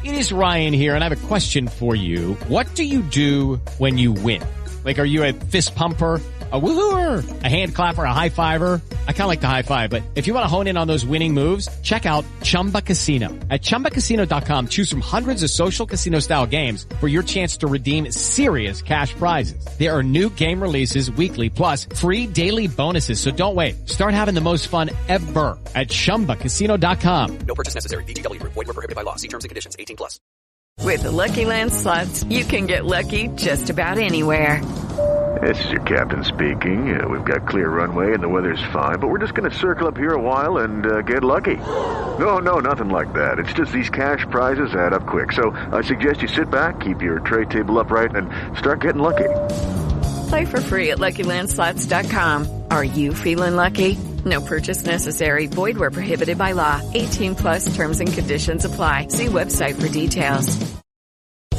It is Ryan here, and I have a question for you. What do you do when you win? Like, are you a fist pumper, a woo-hooer, a hand clapper, a high fiver? I kind of like the high five, but if you want to hone in on those winning moves, check out Chumba Casino. At ChumbaCasino.com, choose from hundreds of social casino-style games for your chance to redeem serious cash prizes. There are new game releases weekly, plus free daily bonuses. So don't wait. Start having the most fun ever at ChumbaCasino.com. No purchase necessary. VGW Group. Void where prohibited by law. See terms and conditions. 18+. With the Lucky Land Slots, you can get lucky just about anywhere. This is your captain speaking. We've got clear runway and the weather's fine, but we're just going to circle up here a while and get lucky. No, nothing like that. It's just these cash prizes add up quick. So I suggest you sit back, keep your tray table upright, and start getting lucky. Play for free at LuckyLandSlots.com. Are you feeling lucky? No purchase necessary. Void where prohibited by law. 18+ terms and conditions apply. See website for details.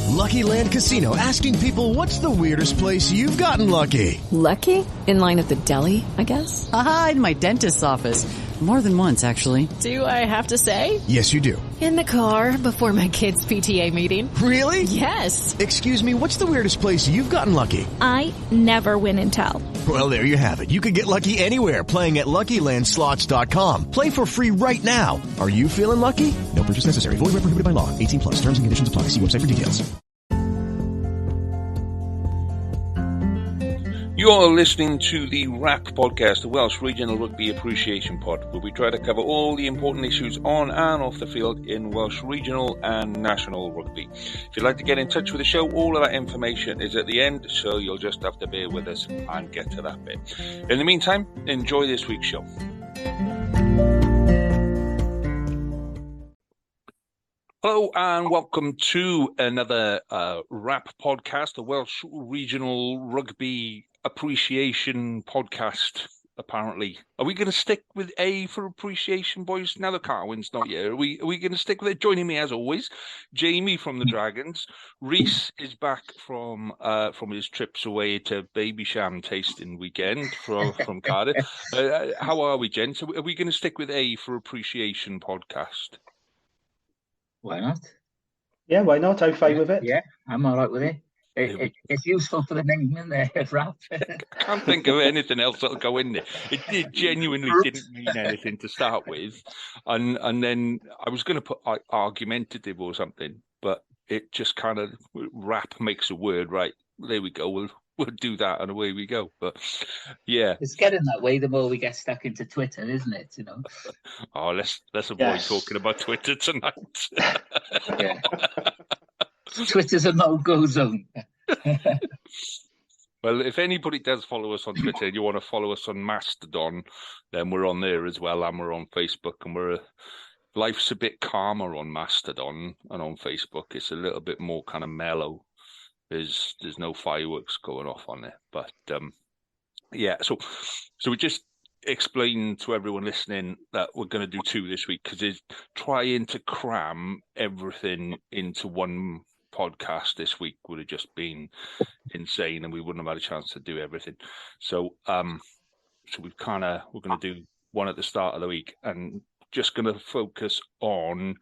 Lucky Land Casino, asking people, what's the weirdest place you've gotten lucky? Lucky? In line at the deli, I guess? Aha, in my dentist's office. More than once, actually. Do I have to say? Yes, you do. In the car before my kids' PTA meeting. Really? Yes. Excuse me, what's the weirdest place you've gotten lucky? I never win and tell. Well, there you have it. You can get lucky anywhere, playing at LuckyLandSlots.com. Play for free right now. Are you feeling lucky? No purchase necessary. Void where prohibited by law. 18+. Terms and conditions apply. See website for details. You're listening to the RAP podcast, the Welsh Regional Rugby Appreciation Pod, where we try to cover all the important issues on and off the field in Welsh regional and national rugby. If you'd like to get in touch with the show, all of that information is at the end, so you'll just have to bear with us and get to that bit. In the meantime, enjoy this week's show. Hello and welcome to another RAP podcast, the Welsh Regional Rugby Appreciation Podcast, apparently. Are we going to stick with A for appreciation, boys? Now that Carwyn's not here, are we going to stick with it? Joining me, as always, Jamie from the Dragons. Rhys is back from his trips away to Babysham tasting weekend from Cardiff. How are we, gents? Are we going to stick with A for appreciation podcast? Why not? Yeah, why not? I'm fine with it. Yeah, I'm all right with it. It's useful for the name in there, Ralph. I can't think of anything else that'll go in there. It genuinely didn't mean anything to start with. And then I was going to put argumentative or something, but it just kind of, rap makes a word, right? There we go. We'll do that and away we go. But yeah, it's getting that way the more we get stuck into Twitter, isn't it? You know. Oh, let's avoid talking about Twitter tonight. Yeah. Twitter's a no-go zone. Well, if anybody does follow us on Twitter and you want to follow us on Mastodon, then we're on there as well, and we're on Facebook, and life's a bit calmer on Mastodon, and on Facebook it's a little bit more kind of mellow. There's no fireworks going off on there, but yeah. So we just explain to everyone listening that we're going to do two this week because it's trying to cram everything into one podcast this week would have just been insane, and we wouldn't have had a chance to do everything. So we're going to do one at the start of the week, and just going to focus on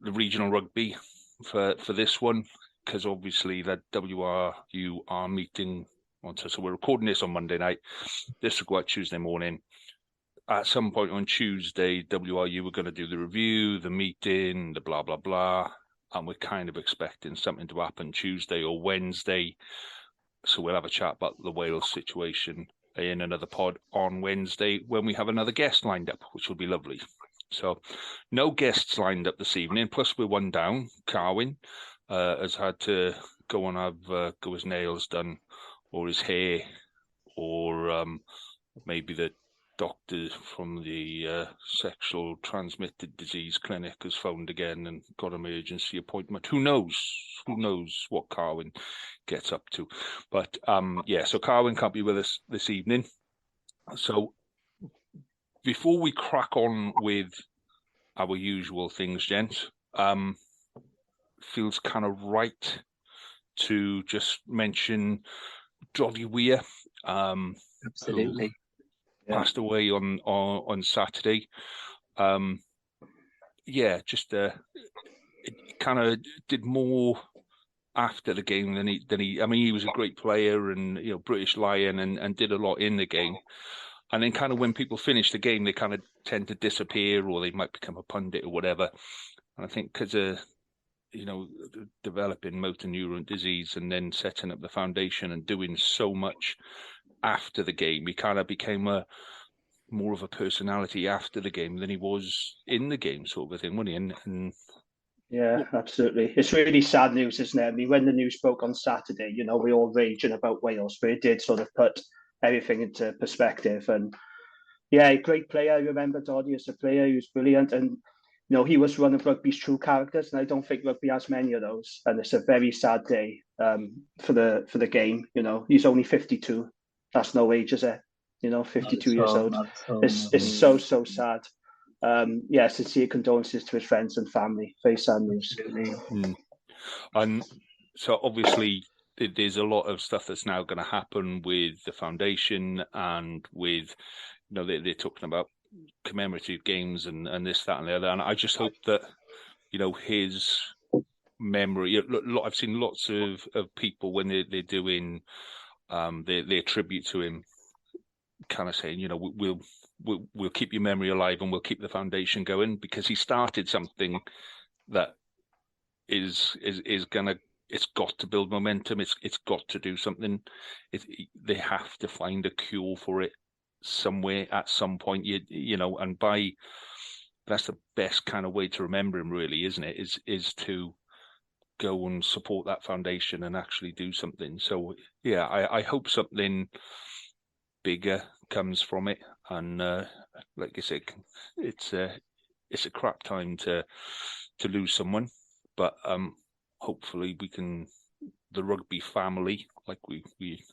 the regional rugby for this one. Because obviously that WRU are meeting so we're recording this on Monday night. This will go out Tuesday morning. At some point on Tuesday, WRU were going to do the review, the meeting, the blah, blah, blah. And we're kind of expecting something to happen Tuesday or Wednesday. So we'll have a chat about the Wales situation in another pod on Wednesday when we have another guest lined up, which will be lovely. So no guests lined up this evening. Plus we're one down. Carwyn has had to go and have his nails done, or his hair, or maybe the doctor from the sexual transmitted disease clinic has phoned again and got an emergency appointment. Who knows? Who knows what Carwyn gets up to? But so Carwyn can't be with us this evening. So before we crack on with our usual things, gents, feels kind of right to just mention Doddie Weir. Absolutely. Passed away on Saturday. Just it kind of did more after the game than he. I mean, he was a great player and British Lion and did a lot in the game. And then kind of when people finish the game, they kind of tend to disappear or they might become a pundit or whatever. And I think because of, developing motor neuron disease and then setting up the foundation and doing so much after the game, he kind of became more of a personality after the game than he was in the game, sort of a thing, wasn't he? And yeah, absolutely. It's really sad news, isn't it? I mean, when the news broke on Saturday, we all raging about Wales, but it did sort of put everything into perspective. And yeah, great player. I remember Doddie as a player. He was brilliant. And, he was one of rugby's true characters. And I don't think rugby has many of those. And it's a very sad day for the game. He's only 52. That's no age, is it? 52 years old. It's so sad. Sincere condolences to his friends and family. Very sad news. And so obviously there's a lot of stuff that's now going to happen with the foundation and with, they're talking about commemorative games and this, that, and the other. And I just hope that, his memory. I've seen lots of people when they're doing their tribute to him, kind of saying, we'll keep your memory alive and we'll keep the foundation going, because he started something that is gonna. It's got to build momentum. It's got to do something. They have to find a cure for it somewhere at some point. And that's the best kind of way to remember him, really, isn't it? Is to go and support that foundation and actually do something. So yeah, I hope something bigger comes from it. And like I said, it's a crap time to lose someone, but hopefully the rugby family, like we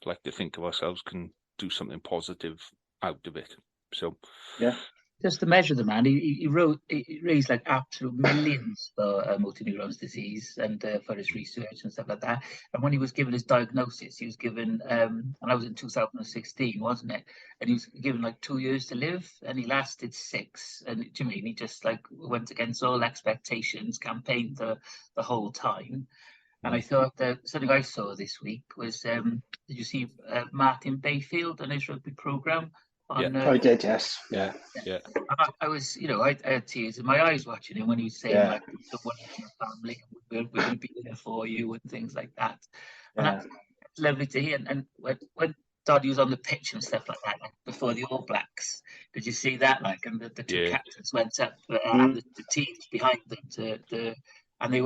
like to think of ourselves, can do something positive out of it. So yeah. Just to measure the man, he raised like absolute millions for motor neurons disease and for his research and stuff like that. And when he was given his diagnosis, he was given, and I was in 2016, wasn't it? And he was given like 2 years to live, and he lasted 6. And do you mean he just like went against all expectations, campaigned the whole time? And I thought that something I saw this week was, did you see Martin Bayfield and his rugby programme? I did, yes. Yeah. I was, I had tears in my eyes watching him when he was saying, like, someone in your family, we're going to be there for you and things like that. And that's lovely to hear. And when Doddie was on the pitch and stuff like that, like before the All Blacks, did you see that? Like, and the two captains went up and the teams behind them and they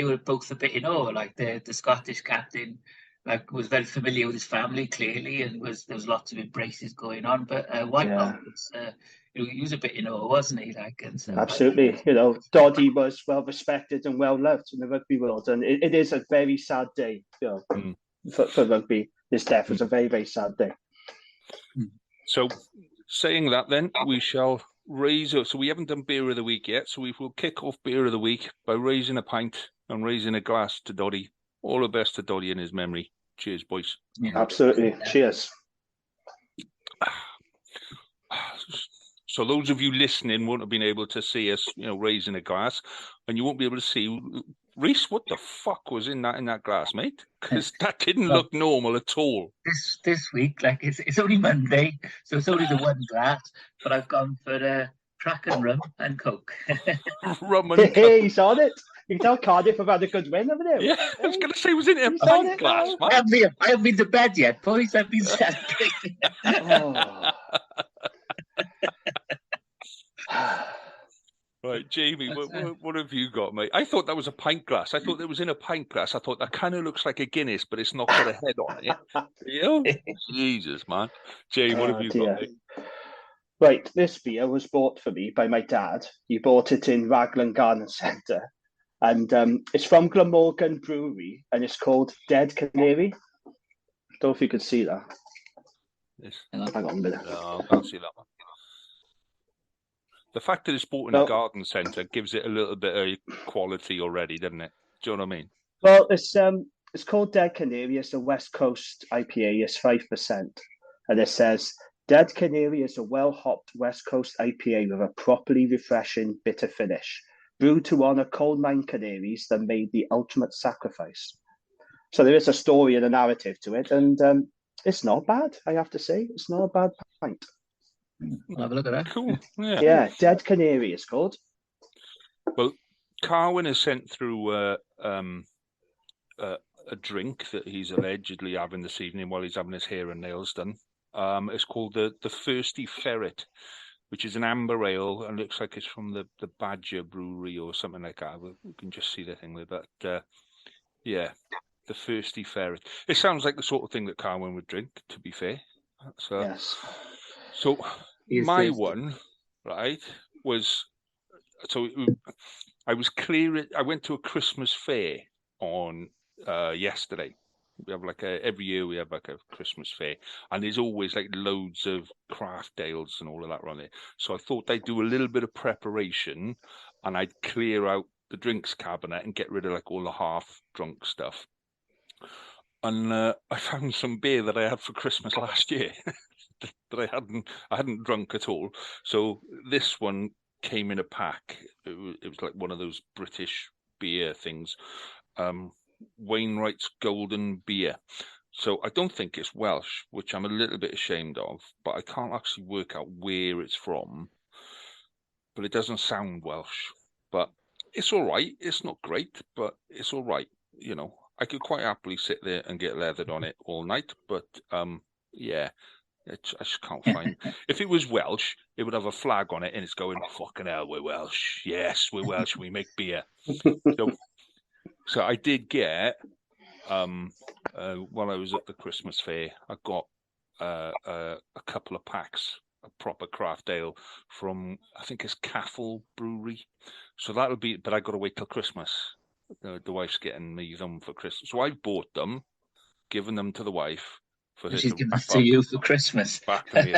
were both a bit in awe. Like the Scottish captain, like, was very familiar with his family, clearly, and there was lots of embraces going on. But Whitehall was, he was a bit in awe, wasn't he? Like, and so, absolutely. Doddie was well respected and well loved in the rugby world, and it is a very sad day, for rugby. His death was a very, very sad day. So, saying that, then we shall raise up. So we haven't done beer of the week yet. So we will kick off beer of the week by raising a pint and raising a glass to Doddie. All the best to Doddie in his memory. Cheers, boys. Yeah. Absolutely. Cheers. So those of you listening won't have been able to see us, raising a glass, and you won't be able to see Rhys. What the fuck was in that glass, mate? Because that didn't look normal at all. This week, like it's only Monday, so it's only the one glass. But I've gone for crack and rum and Coke. Rum and Coke. Hey, he's on it. You can tell Cardiff have had a good win over there. Yeah, I was going to say, was in a pint glass, man. I haven't been to bed yet, boys. I've been celebrating. Right, Jamie, what have you got, mate? I thought that was a pint glass. I thought it was in a pint glass. I thought that kind of looks like a Guinness, but it's not got a head on it. Jesus, man. Jamie, what have you got, mate? Right, this beer was bought for me by my dad. He bought it in Raglan Garden Centre. And it's from Glamorgan Brewery, and it's called Dead Canary. Don't know if you could see that. Yes. Hang on a minute. No, I can't see that one. The fact that it's bought in a garden centre gives it a little bit of quality already, doesn't it? Do you know what I mean? Well, it's called Dead Canary. It's a West Coast IPA. It's 5%. And it says, Dead Canary is a well-hopped West Coast IPA with a properly refreshing bitter finish. brewed to honour coal mine canaries that made the ultimate sacrifice. So there is a story and a narrative to it, and it's not bad, I have to say. It's not a bad pint. I'll have a look at that. Cool. Yeah, Dead Canary is called. Well, Carwyn has sent through a drink that he's allegedly having this evening while he's having his hair and nails done. It's called the Thirsty Ferret, which is an amber ale, and looks like it's from the Badger Brewery or something like that. We can just see the thing with that. Yeah, the Thirsty Ferret. It sounds like the sort of thing that Carwyn would drink, to be fair. Yes. So my one, right, was... So I was clear. I went to a Christmas fair on yesterday. We have every year we have like a Christmas fair, and there's always like loads of craft ales and all of that around there. So I thought I'd do a little bit of preparation, and I'd clear out the drinks cabinet and get rid of like all the half drunk stuff. And I found some beer that I had for Christmas last year that I hadn't drunk at all. So this one came in a pack. It was like one of those British beer things. Wainwright's Golden Beer. So I don't think it's Welsh, which I'm a little bit ashamed of, but I can't actually work out where it's from. But it doesn't sound Welsh. But it's all right. It's not great, but it's all right. You know, I could quite happily sit there and get leathered on it all night. But yeah, I just can't find. If it was Welsh, it would have a flag on it, and it's going, "Fucking hell, we're Welsh. Yes, we're Welsh. We make beer." So I did get, while I was at the Christmas fair, I got a couple of packs of proper craft ale from, I think it's Caffel Brewery. So that'll be, but I got to wait till Christmas. The wife's getting me them for Christmas. So I bought them, given them to the wife. She's giving it to you for Christmas. Back to me.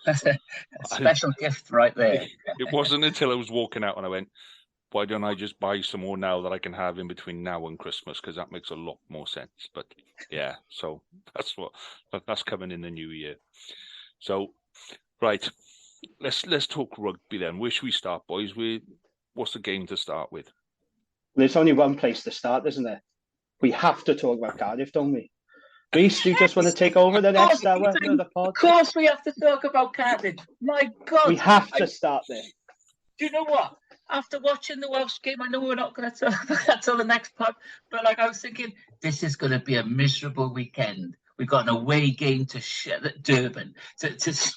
That's a special gift right there. It wasn't until I was walking out and I went, why don't I just buy some more now that I can have in between now and Christmas? Because that makes a lot more sense. But yeah, so that's coming in the new year. So, right, let's talk rugby then. Where should we start, boys? What's the game to start with? There's only one place to start, isn't there? We have to talk about Cardiff, don't we? Rhys, do you just want to take over the next hour of the pod? Of course we have to talk about Cardiff. My God. We have to start there. Do you know what? After watching the Welsh game, I know we're not going to talk about that till the next pod, but I was thinking, this is going to be a miserable weekend. We've got an away game to Durban to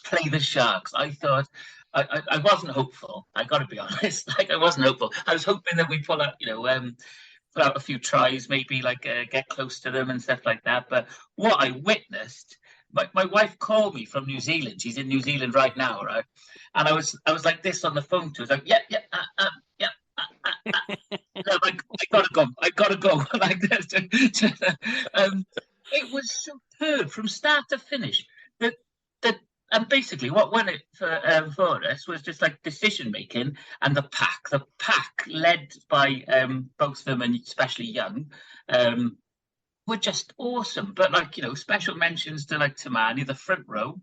play the Sharks. I thought, I wasn't hopeful. I got to be honest. I wasn't hopeful. I was hoping that we pull out, put out a few tries, maybe get close to them and stuff like that. But what I witnessed, my wife called me from New Zealand. She's in New Zealand right now, right? And I was like this on the phone to her. I was like, no, I gotta go. Like this. It was superb from start to finish. And basically, what won it for us was just like decision making and the pack. The pack, led by both of them and especially Young, were just awesome. But special mentions to Tamani. The front row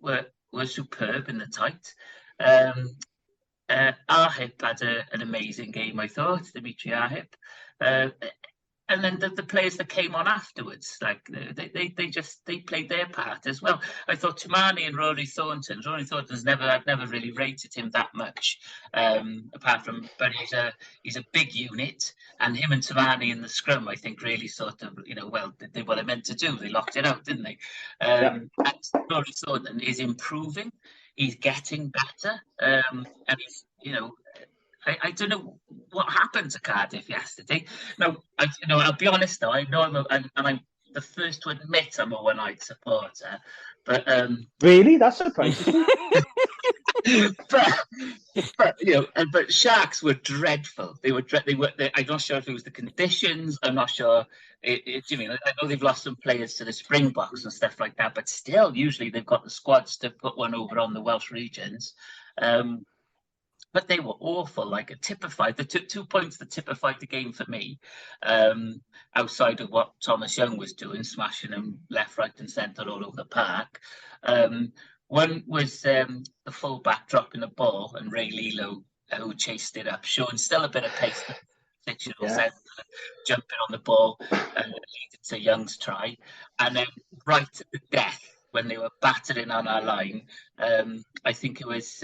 were superb in the tight. Ahip had an amazing game, I thought. Dimitri Ahip. And then the players that came on afterwards, they played their part as well. I thought Tamani and Rory Thornton's I've never really rated him that much, apart from, but he's a big unit, and him and Tamani in the scrum, I think, really sort of, they did what they meant to do. They locked it out, didn't they? And Rory Thornton is improving. He's getting better, and he's, I don't know what happened to Cardiff yesterday. No, I'll be honest though. I know I'm the first to admit I'm a one-eyed supporter, but really, that's surprising. but Sharks were dreadful. They were. I'm not sure if it was the conditions. I'm not sure. I know they've lost some players to the Springboks and stuff like that, but still, usually they've got the squads to put one over on the Welsh regions. But they were awful, typified. The 2 points that typified the game for me, outside of what Thomas Young was doing, smashing them left, right and centre all over the park. One was the full-back dropping the ball and Ray Lilo who chased it up, showing still a bit of pace. 6-year-olds out jumping on the ball and leading to Young's try. And then right at the death, when they were battering on our line, I think it was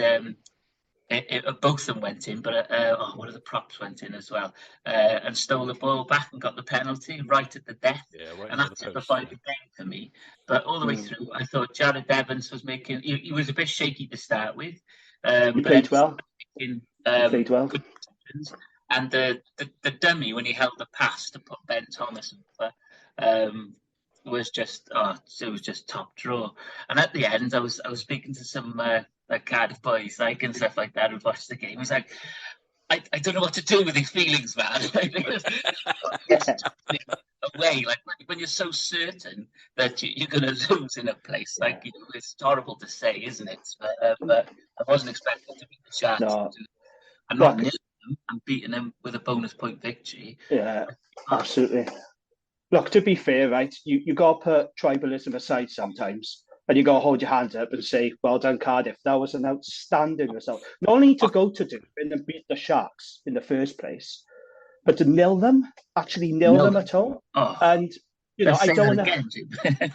both of them went in, but one of the props went in as well, and stole the ball back and got the penalty right at the death. And that typified the game for me. But all the way through, I thought Jared Evans was making. He was a bit shaky to start with. He played well. Played well. And the dummy, when he held the pass to put Ben Thomas over, was just top draw. And at the end, I was speaking to some Cardiff boys and stuff like that who watched the game. It was like, I don't know what to do with these feelings, man. Away, like when you're so certain that you're going to lose in a place, it's horrible to say, isn't it? But I wasn't expecting to beat the Sharks. No. I'm not nailing them. I'm beating them with a bonus point victory. Yeah, absolutely. Look, to be fair, right, you got to put tribalism aside sometimes, and you got to hold your hands up and say, well done, Cardiff. That was an outstanding result. Not only to go to do and beat the Sharks in the first place, but to nil them at home. Oh. And I don't want to.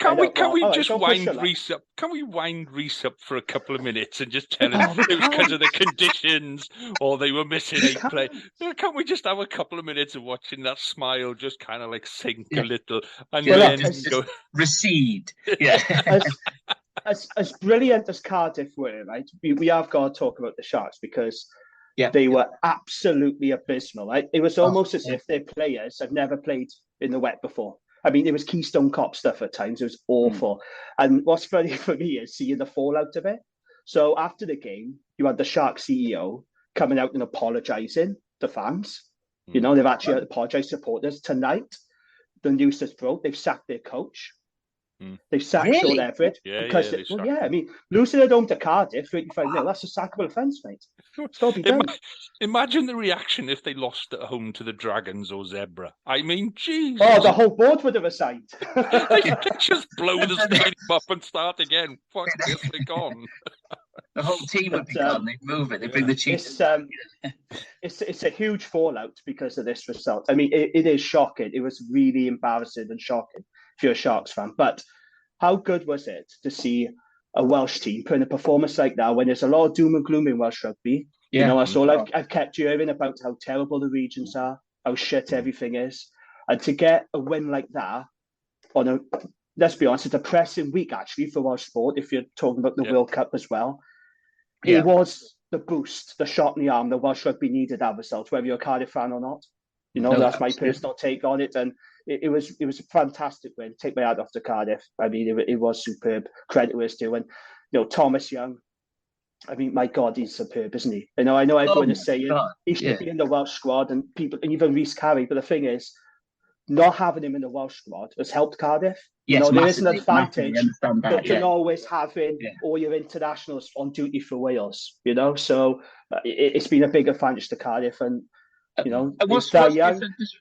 Can we just wind Rhys up? Can we wind Rhys up for a couple of minutes and just tell him it was because of the conditions or they were missing 8 players? Can't we just have a couple of minutes of watching that smile just kind of sink a little and then go recede? Yeah. As brilliant as Cardiff were, right? We have got to talk about the Sharks because they were absolutely abysmal. Right? It was almost as if their players had never played in the wet before. I mean, it was Keystone Cop stuff at times. It was awful. And what's funny for me is seeing the fallout of it. So after the game, you had the Sharks CEO coming out and apologising to fans. They've actually apologised to supporters. Tonight, the news has broke. They've sacked their coach. They've sacked Sean Everett. Losing at home to Cardiff, 35-0, that's a sackable offence, mate. It's got to be done. Imagine the reaction if they lost at home to the Dragons or Zebra. I mean, Jesus. Oh, the whole board would have resigned. They just blow the stadium up and start again. Fuck this, they're gone. The whole team would be gone. They'd move it. They bring the Chiefs. It's a huge fallout because of this result. I mean, it is shocking. It was really embarrassing and shocking if you're a Sharks fan. But how good was it to see a Welsh team put in a performance like that when there's a lot of doom and gloom in Welsh rugby? That's all I've kept hearing about how terrible the regions are, how shit everything is. And to get a win like that on a, let's be honest, a depressing week actually for Welsh sport, if you're talking about the World Cup as well. It was the boost, the shot in the arm that Welsh rugby needed that result, whether you're a Cardiff fan or not. That's my personal take on it. And it was a fantastic win. Take my hat off to Cardiff. I mean, it was superb. Credit where it's due. And, Thomas Young, I mean, my God, he's superb, isn't he? I know everyone is saying he should be in the Welsh squad and people, and even Rhys Carey. But the thing is, not having him in the Welsh squad has helped Cardiff. Yes, there is an advantage that you're always having all your internationals on duty for Wales. So it's been a big advantage to Cardiff, and what's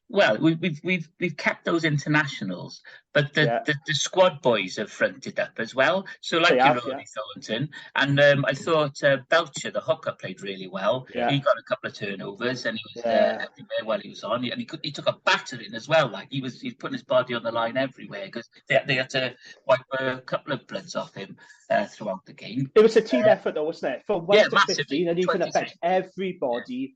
well, we've kept those internationals, but the squad boys have fronted up as well. So like Ronnie Thornton, and I thought Belcher, the hooker, played really well. Yeah. He got a couple of turnovers, and he was everywhere while he was on. And he took a battering as well. Like he's putting his body on the line everywhere because they had to wipe a couple of bloods off him throughout the game. It was a team effort, though, wasn't it? From 1 to 15, and you can affect everybody.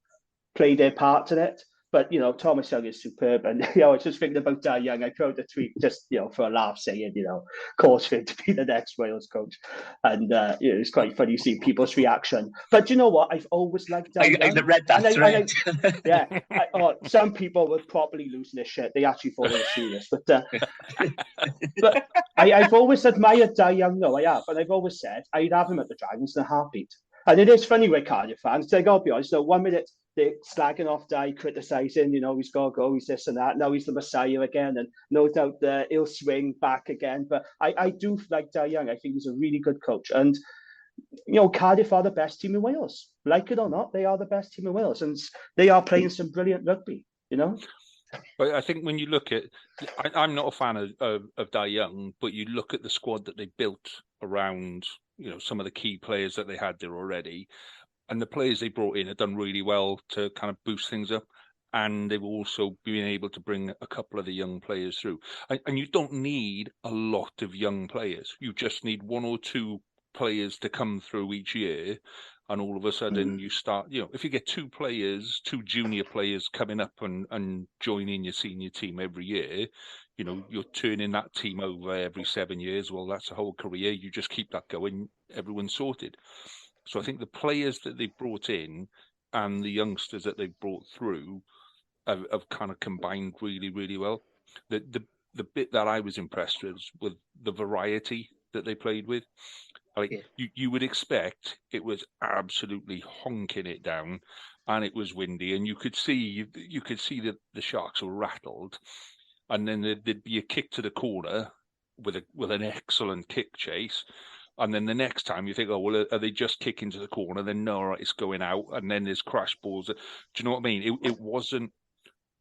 Play their parts in it, but Thomas Young is superb, and I was just thinking about Doddie Young. I wrote a tweet just for a laugh, saying course for him to be the next Wales coach, and it's quite funny seeing people's reaction. But you know what? I've always liked Doddie Young. I read that thread. Some people were probably losing their shit. They actually thought it was serious, but I've always admired Doddie Young. No, I have, and I've always said I'd have him at the Dragons in a heartbeat. And it is funny with Cardiff fans. They got to be honest. 1 minute they're slagging off Doddie, criticising, he's got to go, he's this and that. Now he's the Messiah again, and no doubt he'll swing back again. But I do like Doddie Young. I think he's a really good coach. And, Cardiff are the best team in Wales. Like it or not, they are the best team in Wales. And they are playing some brilliant rugby, But I think when you look at, I'm not a fan of Doddie Young, but you look at the squad that they built around, some of the key players that they had there already. And the players they brought in have done really well to kind of boost things up. And they've also been able to bring a couple of the young players through. And you don't need a lot of young players. You just need 1 or 2 players to come through each year. And all of a sudden you start, if you get 2 junior players coming up and joining your senior team every year, you're turning that team over every 7 years. Well, that's a whole career. You just keep that going. Everyone's sorted. So I think the players that they've brought in and the youngsters that they've brought through have kind of combined really, really well. The bit that I was impressed with the variety that they played with. Like you would expect it was absolutely honking it down, and it was windy, and you could see that the Sharks were rattled, and then there'd be a kick to the corner with an excellent kick chase. And then the next time you think, oh, well, are they just kicking to the corner? Then no, right, it's going out. And then there's crash balls. Do you know what I mean? It wasn't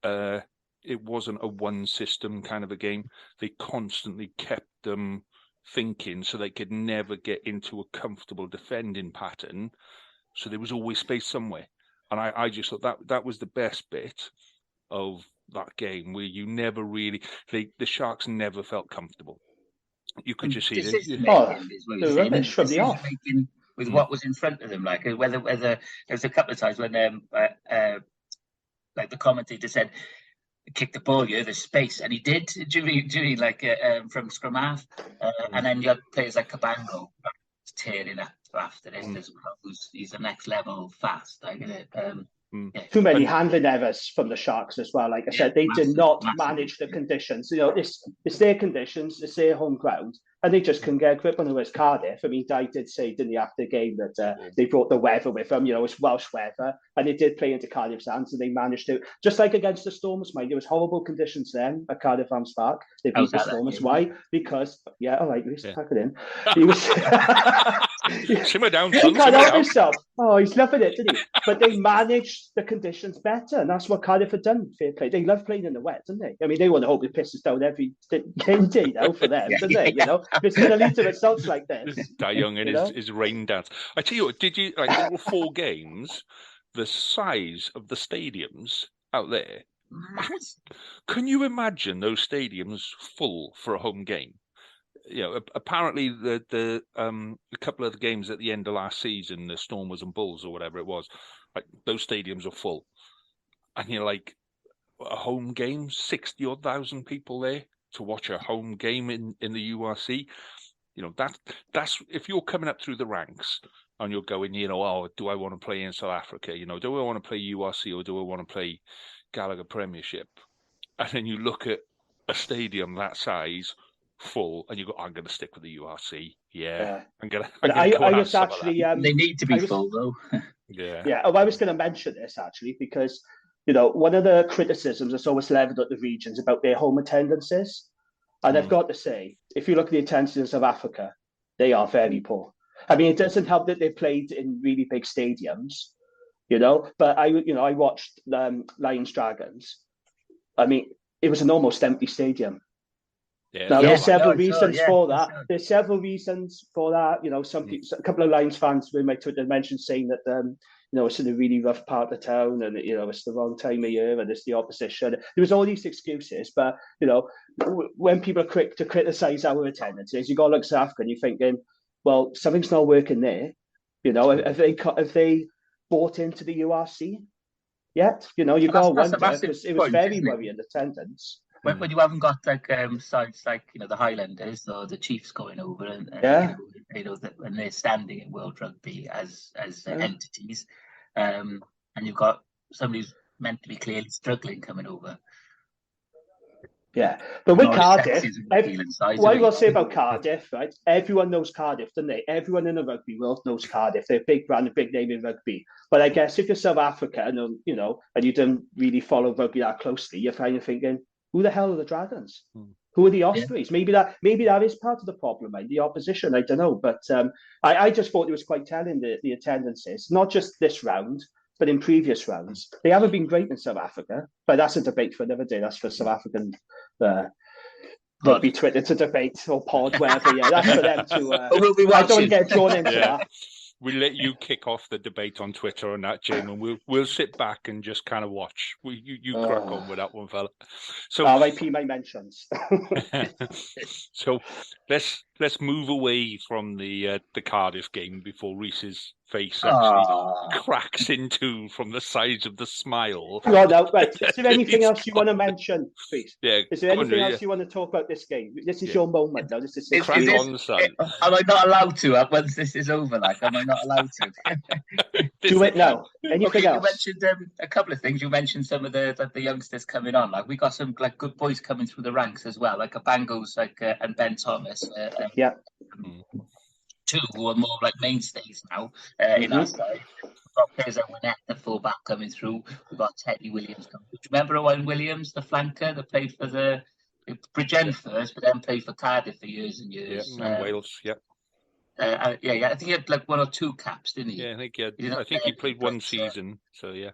a one system kind of a game. They constantly kept them thinking so they could never get into a comfortable defending pattern. So there was always space somewhere. And I just thought that was the best bit of that game, where you never really, the Sharks never felt comfortable. You could just see decision-making with what was in front of them, like whether there was a couple of times when like the commentator said, kick the ball, there's space, and he did during like from scrum half, and then you had players like Cabango tearing up after it as well. He's the next level fast. Too many handling errors from the Sharks as well. Like I said, they did not manage the conditions. It's their conditions, it's their home ground, and they just couldn't get a grip on it. As Cardiff, I mean, Di did say, didn't he, after the game that they brought the weather with them. It's Welsh weather, and they did play into Cardiff's hands, and they managed to, just like against the Stormers, mind. There was horrible conditions then at Cardiff Arms Park. They beat the Stormers. Why? Because all right, Rhys, pack it in. He was simmer down. He can't help himself. Oh, he's loving it, didn't he? But they managed the conditions better, and that's what Cardiff had done. Fair play. They love playing in the wet, don't they? I mean, they want to hope it pisses down every game day now for them, don't they? If it's going to lead to results like this. Di Young and his rain dance. I tell you what, did you like there were 4 games? The size of the stadiums out there. Can you imagine those stadiums full for a home game? Apparently the a couple of the games at the end of last season, the Stormers and Bulls or whatever it was, like those stadiums are full, and you're like, a home game, 60-odd thousand people there to watch a home game in the URC. That's if you're coming up through the ranks and you're going, oh, do I want to play in South Africa? Do I want to play URC or do I want to play Gallagher Premiership? And then you look at a stadium that size full, and you go, I'm going to stick with the URC. Yeah. I'm going to. I was actually. They need to be full, though. Yeah. I was going to mention this actually because one of the criticisms that's always leveled at the regions about their home attendances, and I've got to say, if you look at the attendance in South Africa, they are very poor. I mean, it doesn't help that they played in really big stadiums, But I watched Lions Dragons. I mean, it was an almost empty stadium. Now, there's several reasons for that. There's several reasons for that. Some people, a couple of Lions fans with my Twitter mentioned saying that, it's in a really rough part of town and, it's the wrong time of year and it's the opposition. There was all these excuses. But, when people are quick to criticise our attendances, you got to look at South Africa and you're thinking, well, something's not working there. Have they bought into the URC yet? You got to wonder because it was very worrying attendance. When you haven't got like sides like the Highlanders or the Chiefs going over and that when they're standing in World Rugby as entities, and you've got somebody who's meant to be clearly struggling coming over. Yeah, but with Cardiff, what I will say about Cardiff, right? Everyone knows Cardiff, don't they? Everyone in the rugby world knows Cardiff. They're a big brand, a big name in rugby. But I guess if you're South Africa and and you don't really follow rugby that closely, you're kind of thinking, who the hell are the Dragons? Who are the Ospreys? Yeah. Maybe that is part of the problem, right? The opposition. I don't know, but I just thought it was quite telling the attendances, not just this round, but in previous rounds. They haven't been great in South Africa, but that's a debate for another day. That's for South African rugby Twitter to debate or pod, whatever. Yeah, that's for them to. I don't get drawn into that. we'll let you kick off the debate on Twitter on that, Jim, and we'll sit back and just kind of watch. You crack on with that one, fella. So RIP my mentions. So let's move away from the Cardiff game before Rhys's face actually cracks into from the size of the smile. Well, now, right. Is there anything else you want to mention, please? Yeah. Is there anything else you want to talk about this game? This is your moment now. This is crack on, son. Am I not allowed to once this is over? Like, am I not allowed to? Do it now. Anything else? You mentioned a couple of things. You mentioned some of the youngsters coming on. Like, we got some like good boys coming through the ranks as well, like Bangos, and Ben Thomas. Yeah. Two who are more like mainstays now in our side. We've got players like Winnett, the fullback, coming through. We've got Teddy Williams coming through. Do you remember Owen Williams, the flanker that played for the Bridgend first, but then played for Cardiff for years and years? Yeah, Wales, yeah. I think he had like 1 or 2 caps, didn't he? Yeah, I think he had. I think he played one season. So yeah.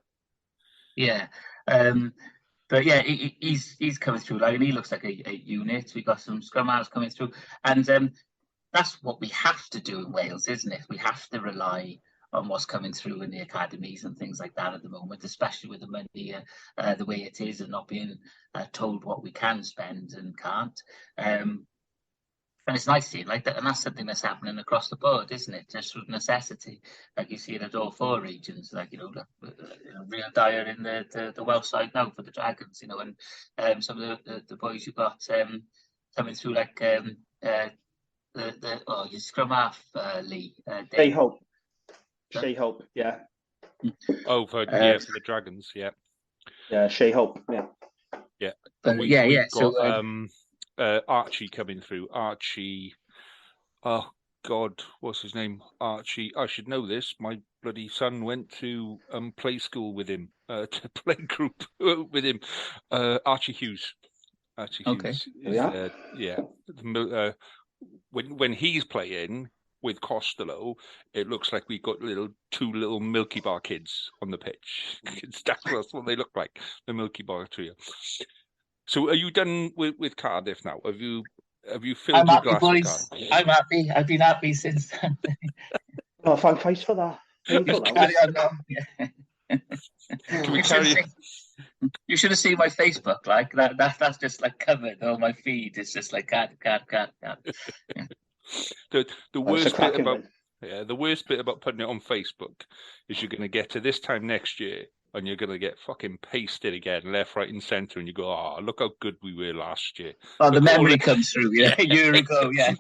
Yeah. But yeah, he's coming through. Like, and he looks like a unit. We got some scrum halves coming through, and that's what we have to do in Wales, isn't it? We have to rely on what's coming through in the academies and things like that at the moment, especially with the money the way it is, and not being told what we can spend and can't. And it's nice seeing like that, and that's something that's happening across the board, isn't it? Just through necessity, like you see it at all 4 regions. Like, real dire in the Welsh side now for the Dragons, and some of the boys you got coming through, like your scrum half, Lee. Shea Hope, yeah. Oh, for the Dragons, yeah. Yeah, Shea Hope, yeah. Yeah. We've got, Archie coming through. Archie, oh God, what's his name? Archie. I should know this. My bloody son went to play school with him, to play group with him. Archie Hughes. Archie Hughes. Okay. Yeah. When he's playing with Costello, it looks like we got two little Milky Bar kids on the pitch. That's what they look like, the Milky Bar trio. So, are you done with Cardiff now? Have you filled I'm your happy, glass? boys. I'm happy. I've been happy since then. Oh, thanks for that. Can we carry? You should have seen my Facebook. Like that's just like covered. Oh, my feed is just like cat. Yeah. The worst bit about the worst bit about putting it on Facebook is you're going to get to this time next year and you're going to get fucking pasted again, left, right, and centre, and you go, "Oh, look how good we were last year." Oh, the memory comes through. Yeah, a year ago. Yeah,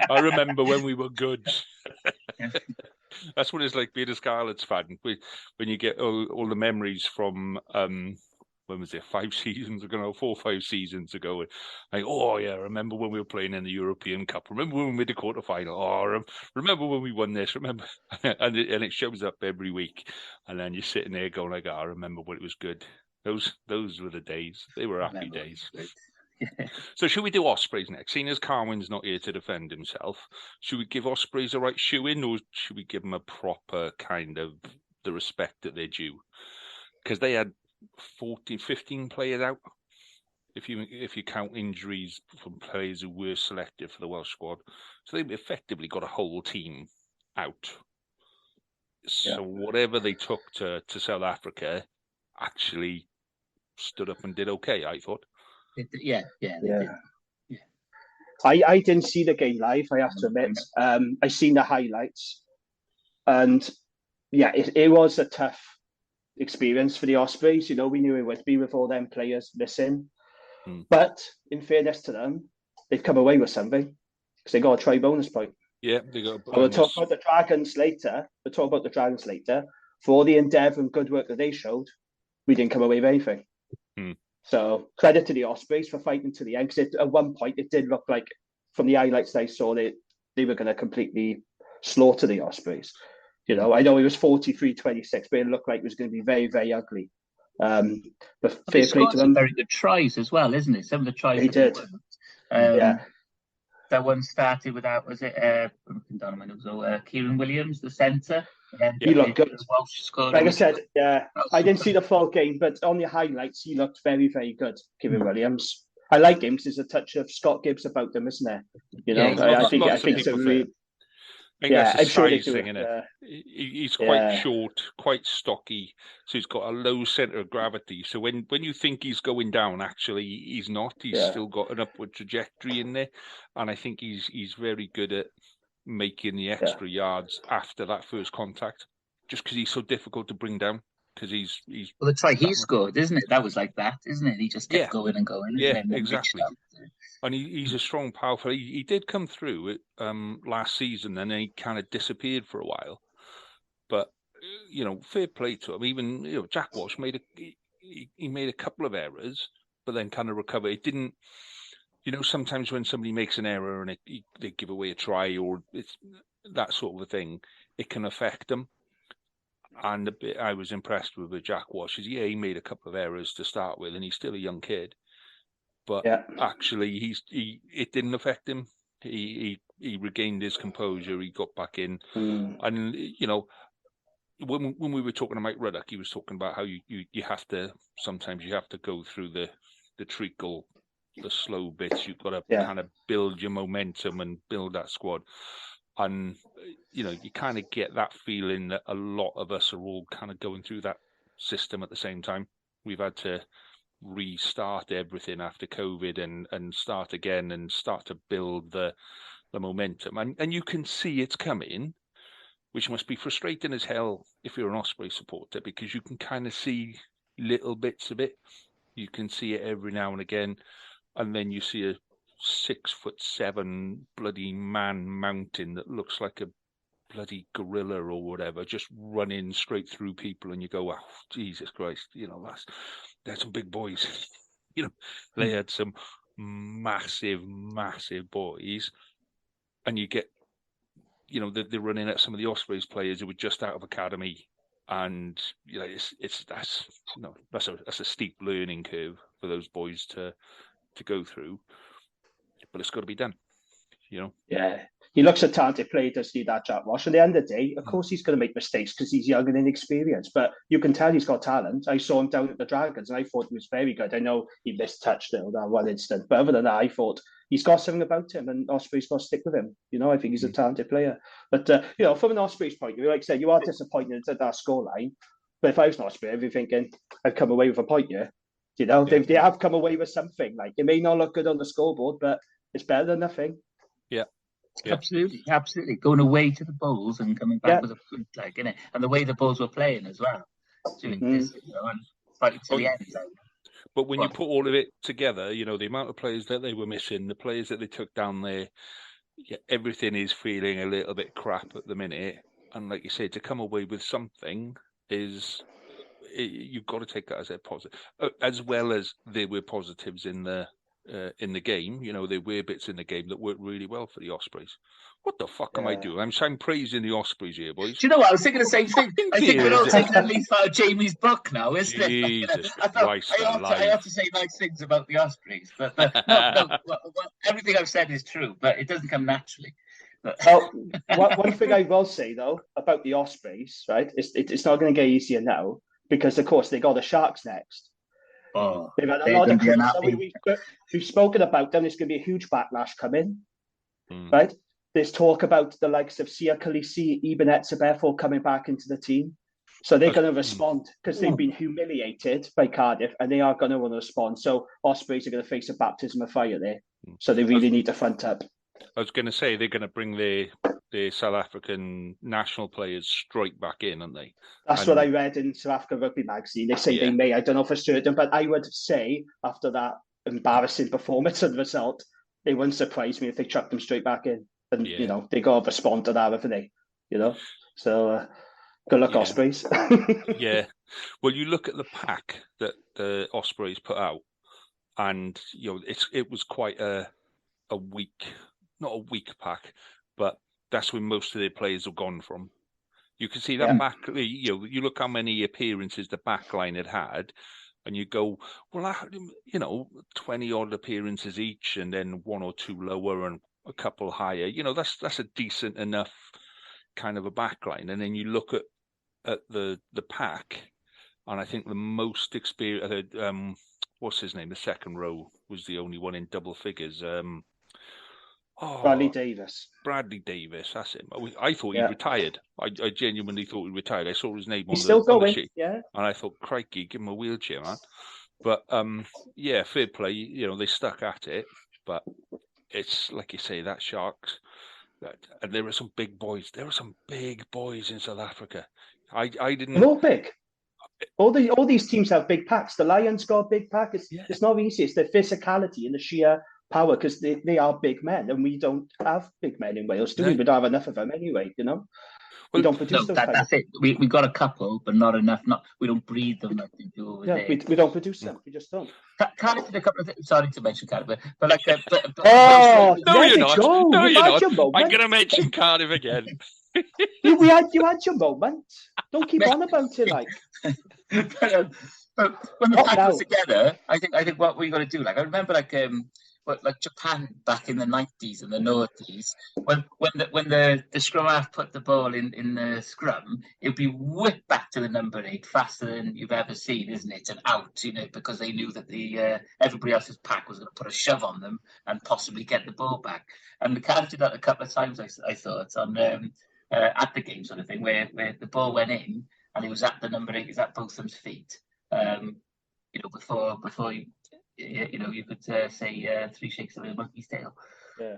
I remember when we were good. That's what it's like being a Scarlets fan. When you get all the memories from when was it, 5 seasons ago, 4 or 5 seasons ago, like, oh yeah, remember when we were playing in the European Cup? Remember when we made the quarterfinal? Oh, remember when we won this? Remember? and it shows up every week, and then you're sitting there going like, I remember when it was good. Those were the days. They were happy days. So should we do Ospreys next? Seeing as Carwyn's not here to defend himself, should we give Ospreys a right shoe-in, or should we give them a proper kind of the respect that they're due? Because they had 15 players out, if you count injuries from players who were selected for the Welsh squad. So they effectively got a whole team out. So whatever they took to South Africa actually stood up and did okay, I thought. Yeah. I didn't see the game live, I have to admit. I seen the highlights, and it was a tough experience for the Ospreys. We knew it would be with all them players missing. But in fairness to them, they've come away with something because they got a try bonus point. Yeah, they got a bonus. We'll talk about the Dragons later. For all the endeavour and good work that they showed, we didn't come away with anything. So credit to the Ospreys for fighting to the end, because at one point it did look like, from the highlights I saw, they were going to completely slaughter the Ospreys. I know it was 43-26, but it looked like it was going to be very, very ugly. But fair play to them. Very good tries as well, isn't it? Some of the tries they did. That one started with was it Kieran Williams, the centre? He looked good. Welsh scored. Like I said, I didn't see the full game, but on the highlights, he looked very, very good, Kieran Williams. I like him because there's a touch of Scott Gibbs about him, isn't there? I think it's a really... think that's I'm the sure they size do. thing, innit? He's quite short, quite stocky, so he's got a low centre of gravity. So when you think he's going down, actually he's not. He's still got an upward trajectory in there, and I think he's very good at making the extra yards after that first contact, just because he's so difficult to bring down. Because he's well, the try he scored, isn't it? That was like that, isn't it? He just kept going and going, and then exactly. And he's a strong, powerful. He did come through it last season, and then he kind of disappeared for a while. But fair play to him. Even Jack Walsh made a couple of errors, but then kind of recovered. It didn't. Sometimes when somebody makes an error and they give away a try or it's that sort of a thing, it can affect them. And the bit I was impressed with Jack Walsh is, he made a couple of errors to start with, and he's still a young kid. But actually, it didn't affect him. He regained his composure. He got back in, and when we were talking to Mike Ruddock, he was talking about how you have to sometimes go through the treacle, the slow bits. You've got to kind of build your momentum and build that squad. And, you kind of get that feeling that a lot of us are all kind of going through that system at the same time. We've had to restart everything after COVID and start again and start to build the momentum. And you can see it's coming, which must be frustrating as hell if you're an Osprey supporter, because you can kind of see little bits of it. You can see it every now and again. And then you see a 6'7" bloody man mountain that looks like a bloody gorilla or whatever, just running straight through people, and you go, "Oh, Jesus Christ!" They're some big boys. They had some massive massive boys, and you get, they're running at some of the Ospreys players who were just out of academy, and that's a steep learning curve for those boys to go through. But it's got to be done, Yeah, he looks a talented player, doesn't he, that Jack Walsh? At the end of the day, of course he's going to make mistakes because he's young and inexperienced, but you can tell he's got talent. I saw him down at the Dragons and I thought he was very good. I know he missed touchdown that one instant, but other than that, I thought he's got something about him, and Osprey's got to stick with him. I think he's a talented player. But, from an Osprey's point of view, like I said, you are disappointed at that scoreline, but if I was an Osprey, I'd be thinking, I've come away with a point here. They have come away with something. Like, it may not look good on the scoreboard, but it's better than nothing. Yeah. Absolutely. Going away to the Bulls and coming back with a point, innit? And the way the Bulls were playing as well. Doing this, and fighting to the end. But when you put all of it together, the amount of players that they were missing, the players that they took down there, everything is feeling a little bit crap at the minute. And like you said, to come away with something you've got to take that as a positive, as well as there were positives in the game. There were bits in the game that worked really well for the Ospreys. What the fuck am I doing? I'm praising the Ospreys here, boys. Do you know what? I was thinking the same thing. I think we're all taking a leaf out of Jamie's book now, isn't it? Jesus Christ, I ought to say nice things about the Ospreys, but no, everything I've said is true, but it doesn't come naturally. One thing I will say, though, about the Ospreys, right, it's not going to get easier now, because, of course, they got the Sharks next. They've had a lot of clips. We've spoken about them. There's going to be a huge backlash coming, right? There's talk about the likes of Sia Khaleesi, Eben Etzebeth coming back into the team. So they're going to respond because they've been humiliated by Cardiff, and they are going to want to respond. So Ospreys are going to face a baptism of fire there. So they really need to front up. I was going to say they're going to bring their South African national players straight back in, aren't they? That's what I read in South African Rugby magazine. They say they may. I don't know for certain, but I would say after that embarrassing performance and result, it wouldn't surprise me if they chucked them straight back in. And, they got to respond to that, haven't they? So good luck, Ospreys. Yeah. Well, you look at the pack that the Ospreys put out, and, it was quite a weak, not a weak pack, but that's where most of their players have gone from. You can see that back. You look how many appearances the back line had, and you go, well, 20 odd appearances each, and then one or two lower and a couple higher. That's a decent enough kind of a back line. And then you look at the pack, and I think the most experienced, what's his name? The second row was the only one in double figures. Oh, Bradley Davis. Bradley Davis, that's him. I thought he retired. I genuinely thought he retired. I saw his name on the sheet. Yeah. And I thought, crikey, give him a wheelchair, man. But, yeah, fair play. You know, they stuck at it. But it's, like you say, that Sharks. And there were some big boys. There were some big boys in South Africa. I didn't... They're all big. All these teams have big packs. The Lions got a big pack. It's not easy. It's the physicality and the sheer power, because they are big men, and we don't have big men in Wales, do we? We don't have enough of them anyway, you know? We don't produce those that's it. We got a couple, but not enough. We don't breed them, I think, over there. We don't produce them. We just don't. Cardiff did a couple of things. Sorry to mention Cardiff, but like... no, you're not. No, you're not. I'm going to mention Cardiff again. you had your moment. Don't keep on about it, like... But when the pack was together, I think what we got to do, like, I remember, like Japan back in the 90s and the noughties, when the scrum half put the ball in the scrum, it'd be whipped back to the number 8 faster than you've ever seen, isn't it? And out, you know, because they knew that everybody else's pack was going to put a shove on them and possibly get the ball back. And the Cardiff did that a couple of times, I thought, on at the game, sort of thing, where the ball went in and it was at the number 8, it was at Botham's feet. You know, before you could say 3 shakes of a monkey's tail. Yeah,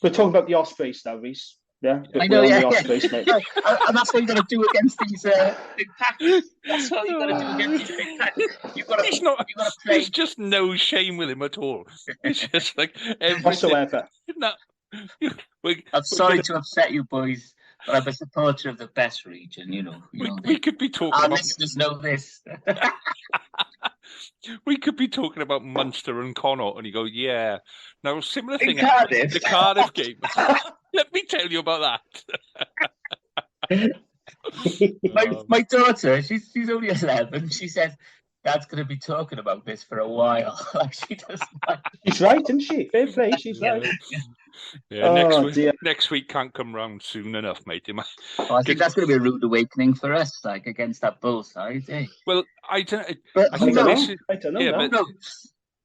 we're talking about the Ospreys now, Rhys. Yeah, I know. Yeah, Ospreys, mate. And that's what you got to do against these big packs. That's what you got to do against these big packs. You've got to play. There's just no shame with him at all. It's just like whatsoever. No, I'm sorry to upset you, boys. But I'm a supporter of the best region, you know. We could be talking our about... listeners know this. We could be talking about Munster and Connaught, and you go, yeah. Now, similar thing... Cardiff. The Cardiff game. Let me tell you about that. My daughter, she's only 11, she said, Dad's going to be talking about this for a while. Like, she doesn't like... She's right, isn't she? Fair play, she's right. Yeah, next week can't come round soon enough, mate. I think that's going to be a rude awakening for us, like, against that both sides, eh? Well, I don't know. Yeah, but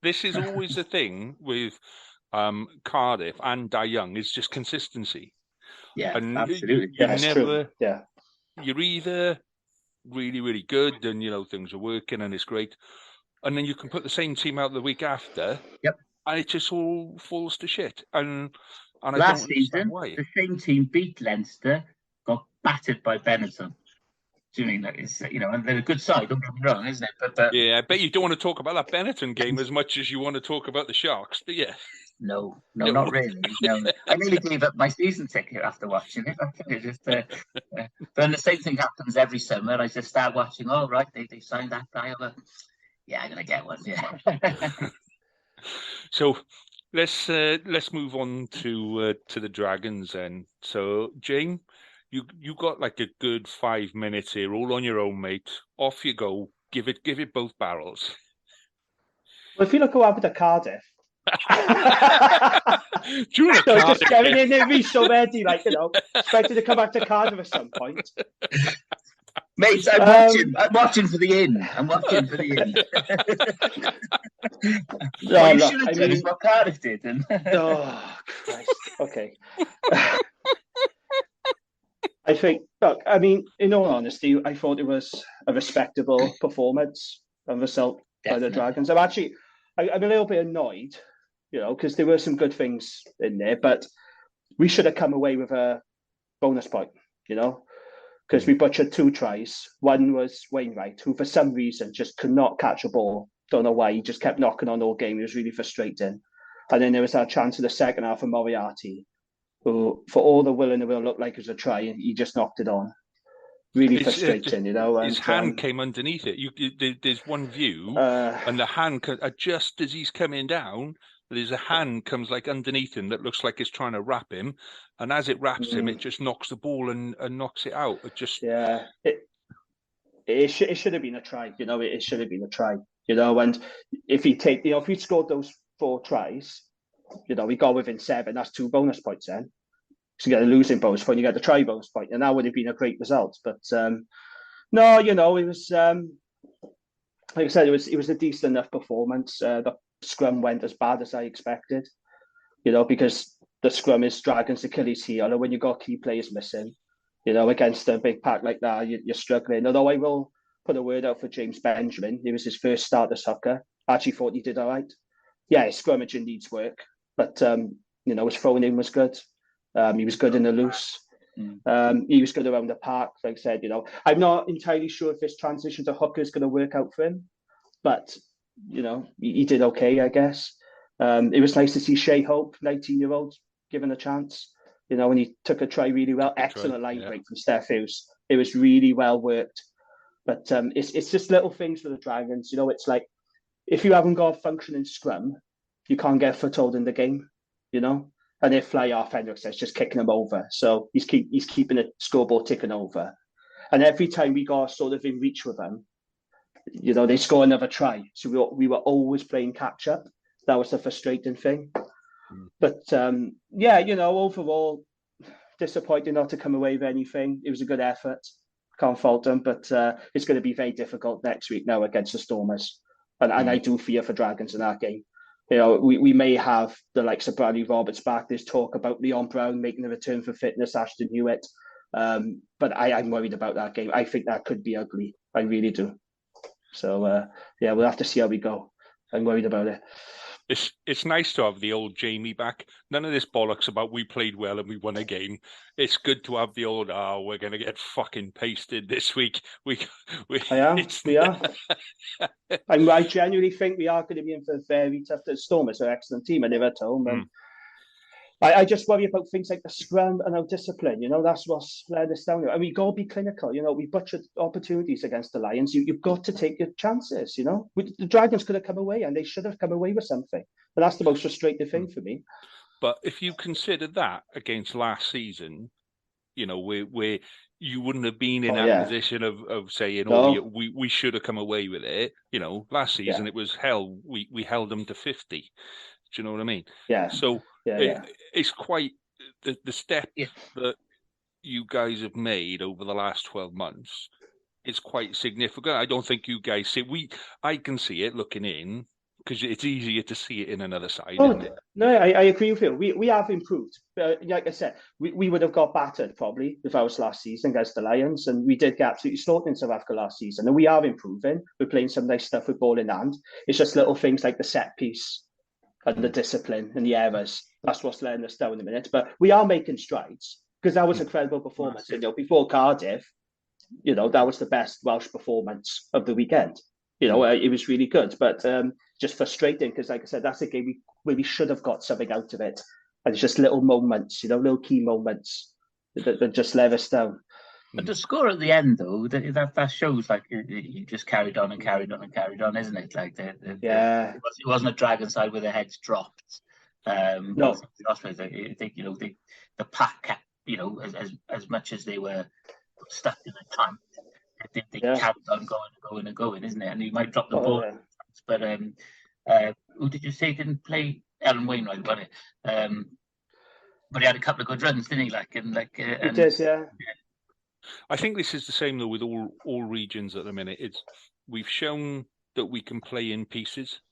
this is always the thing with Cardiff and Dai Young, is just consistency. Yeah, and absolutely. You're either really, really good and, you know, things are working and it's great, and then you can put the same team out the week after. Yep. And it just all falls to shit. And last season, the same team beat Leinster, got battered by Benetton. Do you mean that is, you know, and they're a good side, don't get me wrong, isn't it? But yeah, I bet you don't want to talk about that Benetton game as much as you want to talk about the Sharks, do you? No, not really. No. I nearly gave up my season ticket after watching it. But then the same thing happens every summer. I just start watching, oh, right, they signed that guy over. Yeah, I'm going to get one, yeah. So let's move on to the Dragons then. So Jane, you got like a good 5 minutes here, all on your own, mate. Off you go. Give it both barrels. Well, if you look what happened to Cardiff. Just getting in there, Rhys so ready, like, you know, expected to come back to Cardiff at some point. Mate, I'm watching for the inn. I'm watching for the inn. What you should have done is what Cardiff did. Oh, Christ. Okay. I think, look, I mean, in all honesty, I thought it was a respectable performance and result by the Dragons. I'm a little bit annoyed, you know, because there were some good things in there, but we should have come away with a bonus point, you know, because we butchered 2 tries. One was Wainwright, who for some reason just could not catch a ball. Don't know why. He just kept knocking on all game. It was really frustrating. And then there was that chance in the second half of Moriarty, who, for all the will in the will, looked like it was a try, and he just knocked it on. Really frustrating, you know. His hand came underneath it. There's one view, and the hand, just as he's coming down, there's a hand comes like underneath him that looks like it's trying to wrap him, and as it wraps him, it just knocks the ball and knocks it out. It just it should have been a try, you know. It should have been a try, you know. And if he scored those 4 tries, you know, we got within 7. That's 2 bonus points then. So you get a losing bonus point, you get the try bonus point, and that would have been a great result. But no, you know, it was like I said, it was a decent enough performance. The scrum went as bad as I expected, you know, because the scrum is Dragons' Achilles heel, and when you've got key players missing, you know, against a big pack like that, you're struggling. Although I will put a word out for James Benjamin. It was his first start as hooker. I actually thought he did all right. Yeah, his scrummaging needs work, but you know, his throwing in was good. He was good in the loose. He was good around the park. Like I said, you know, I'm not entirely sure if this transition to hooker is going to work out for him, but you know, he did okay, I guess. It was nice to see Shea Hope, 19-year-old, given a chance. You know, when he took a try really well. Excellent line break from Steph Hughes. It was really well worked. But it's just little things for the Dragons. You know, it's like if you haven't got a functioning scrum, you can't get a foothold in the game, you know? And if fly off, Hendricks is just kicking him over. So he's keeping the scoreboard ticking over. And every time we got sort of in reach with them, you know, they score another try. So we were always playing catch up. That was the frustrating thing. But yeah, you know, overall, disappointing not to come away with anything. It was a good effort. Can't fault them, but it's going to be very difficult next week now against the Stormers. And I do fear for Dragons in that game. You know, we may have the likes of Bradley Roberts back. There's talk about Leon Brown making a return for fitness, Ashton Hewitt. But I'm worried about that game. I think that could be ugly. I really do. So, yeah, we'll have to see how we go. I'm worried about it. It's nice to have the old Jamie back. None of this bollocks about we played well and we won a game. It's good to have the old, we're going to get fucking pasted this week. We are. I genuinely think we are going to be in for a very tough. Stormers are an excellent team and they're at home. And I just worry about things like the scrum and our discipline. You know, that's what's let us down. And we got to be clinical. You know, we butchered opportunities against the Lions. You've got to take your chances. You know, the Dragons could have come away, and they should have come away with something. And that's the most frustrating thing for me. But if you consider that against last season, you know, where you wouldn't have been in that position of saying, we should have come away with it. You know, last season it was hell. We held them to 50. Do you know what I mean? Yeah. So it's quite the step that you guys have made over the last 12 months. It's quite significant. I don't think you guys see. I can see it looking in because it's easier to see it in another side. No, I agree with you. We have improved. Like I said, we would have got battered probably if I was last season against the Lions, and we did get absolutely slaughtered in South Africa last season. And we are improving. We're playing some nice stuff with ball in hand. It's just little things like the set piece and the discipline and the errors. That's what's letting us down in a minute. But we are making strides because that was a credible performance. You know, before Cardiff, you know, that was the best Welsh performance of the weekend. You know, it was really good, but just frustrating because, like I said, that's a game where we should have got something out of it. And it's just little moments, you know, little key moments that just let us down. But the score at the end, though, that shows like you just carried on and carried on and carried on, isn't it? Like it wasn't a Dragon side where their heads dropped. No, I think you know the pack kept, you know, as much as they were stuck in a time, they carried on going and going, isn't it? And you might drop the ball, but who did you say didn't play? Alan Wainwright, wasn't it? But he had a couple of good runs, didn't he? He did, yeah. I think this is the same though with all regions at the minute. We've shown that we can play in pieces.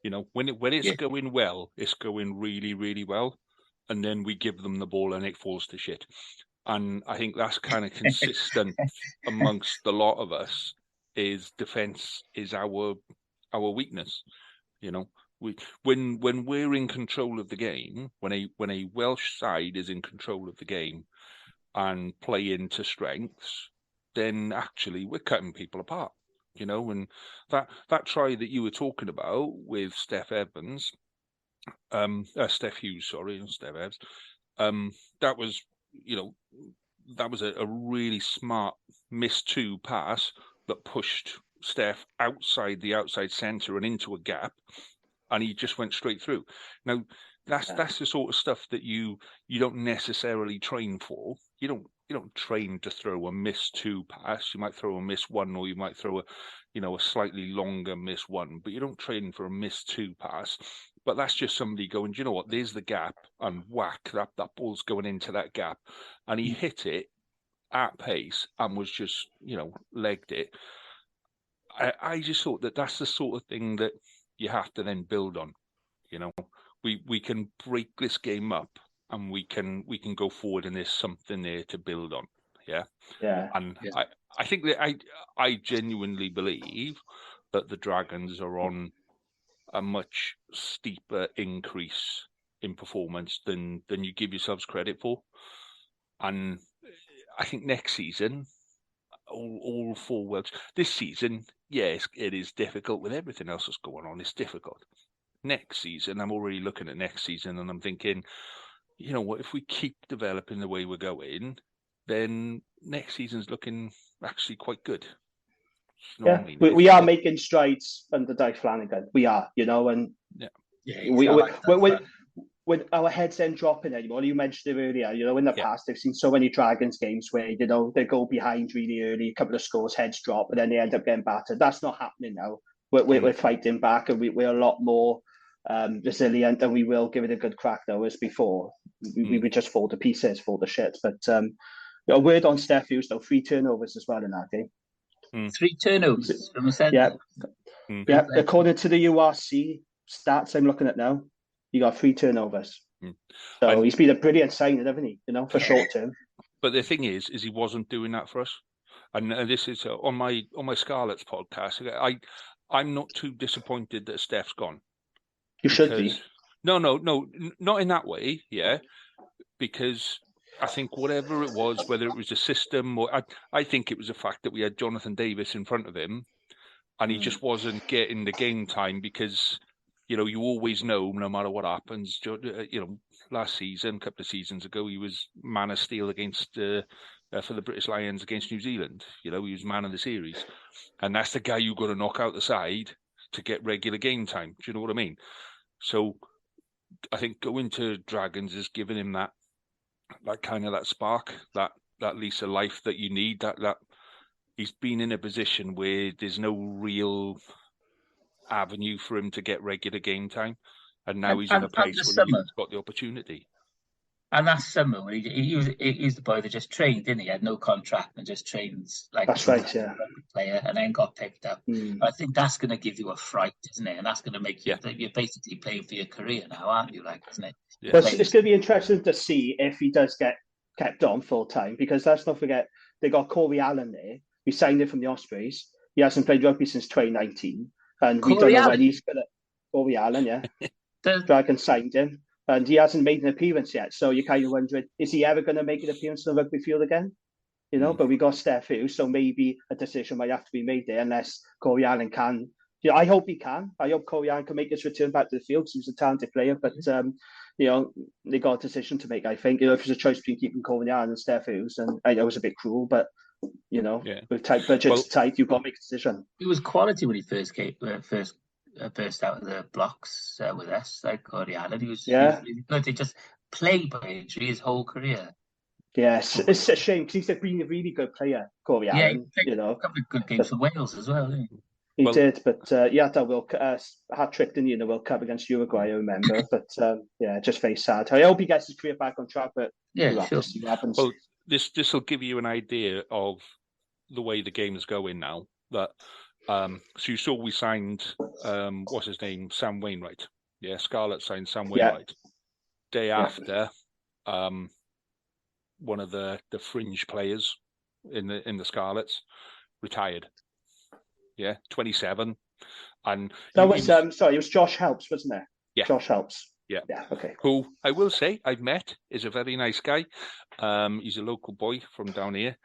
You know, when it's going well, it's going really, really well, and then we give them the ball and it falls to shit. And I think that's kind of consistent amongst a lot of us. Is defense is our weakness. You know, when we're in control of the game, when a Welsh side is in control of the game and play into strengths, then actually we're cutting people apart, you know. And that try that you were talking about with Steph Hughes, that was, you know, that was a really smart miss two pass that pushed Steph outside the outside centre and into a gap, and he just went straight through. Now that's the sort of stuff that you don't necessarily train for. You don't train to throw a miss two pass. You might throw a miss one, or you might throw a slightly longer miss one, but you don't train for a miss two pass. But that's just somebody going, do you know what? There's the gap, and whack, that ball's going into that gap, and he hit it at pace and was just, you know, legged it. I just thought that's the sort of thing that you have to then build on. You know, we can break this game up and we can go forward, and there's something there to build on. Yeah. And I think that I genuinely believe that the Dragons are on a much steeper increase in performance than you give yourselves credit for. And I think next season, all 4 Welsh, this season, yes, it is difficult with everything else that's going on. It's difficult. Next season, I'm already looking at next season, and I'm thinking, you know what, if we keep developing the way we're going, then next season's looking actually quite good. You know what I mean? We are making strides under Dave Flanagan. We are, and with our heads then dropping anymore. You mentioned it earlier, in the past, they've seen so many Dragons games where, they go behind really early, a couple of scores, heads drop, and then they end up getting battered. That's not happening now. We're fighting back, and we're a lot more resilient, and we will give it a good crack, though, as before. We would just fall to pieces, fall to shit. But a word on Steph Hughes, though, 3 turnovers as well in that game. 3 turnovers from a centre. Yeah. According to the URC stats I'm looking at now, he got 3 turnovers. So he's been a brilliant signing, hasn't he? For short term. But the thing is he wasn't doing that for us. And this is on my Scarlets podcast. I'm not too disappointed that Steph's gone. You should be. No, not in that way. Yeah, because I think whatever it was, whether it was a system or I think it was the fact that we had Jonathan Davies in front of him, and he just wasn't getting the game time because, you always know, no matter what happens, last season, a couple of seasons ago, he was man of steel against for the British Lions against New Zealand. He was man of the series, and that's the guy you've got to knock out the side to get regular game time. Do you know what I mean? So I think going to Dragons is giving him that kind of that spark, that lease of life that you need. That he's been in a position where there's no real avenue for him to get regular game time, and now he's in a place where he's got the opportunity. And last summer, when he's the boy that just trained, didn't he? He had no contract and just trains like that's right, yeah. Player, and then got picked up. I think that's going to give you a fright, isn't it? And that's going to make you you're basically playing for your career now, aren't you? Isn't it? Yeah. But it's going to be interesting to see if he does get kept on full time, because let's not forget they got Corey Allen there. We signed him from the Ospreys. He hasn't played rugby since 2019, and we don't know when he's going to. Corey Allen, yeah. Dragon signed him. And he hasn't made an appearance yet. So you're kind of wondering, is he ever going to make an appearance on the rugby field again? But we got Steph Hughes, so maybe a decision might have to be made there unless Corey Allen can. I hope he can. I hope Corey Allen can make his return back to the field because he's a talented player. But, they got a decision to make, I think. If there's a choice between keeping Corey Allen and Steph Hughes, and I know it was a bit cruel, but, with tight budgets tight, you've got to make a decision. It was quality when he first came, burst out of the blocks with us, like Corey Allen. He was really good. He just played by injury his whole career. Yes, it's a shame because he's a really good player, Corey Allen. He played a couple of good games for Wales as well, didn't he? He did, but he had that hat-trick, didn't he, in the World Cup against Uruguay, I remember. But just very sad. I hope he gets his career back on track, but we'll have to see what happens. Well, this will give you an idea of the way the game is going now. That so you saw we signed what's his name, Sam Wainwright. Yeah, Scarlett signed Sam Wainwright. Day after, one of the fringe players in the Scarlets retired. Yeah, 27, and that was it was Josh Helps, wasn't it? Yeah, Josh Helps. Yeah, okay. Who I will say I've met is a very nice guy. He's a local boy from down here.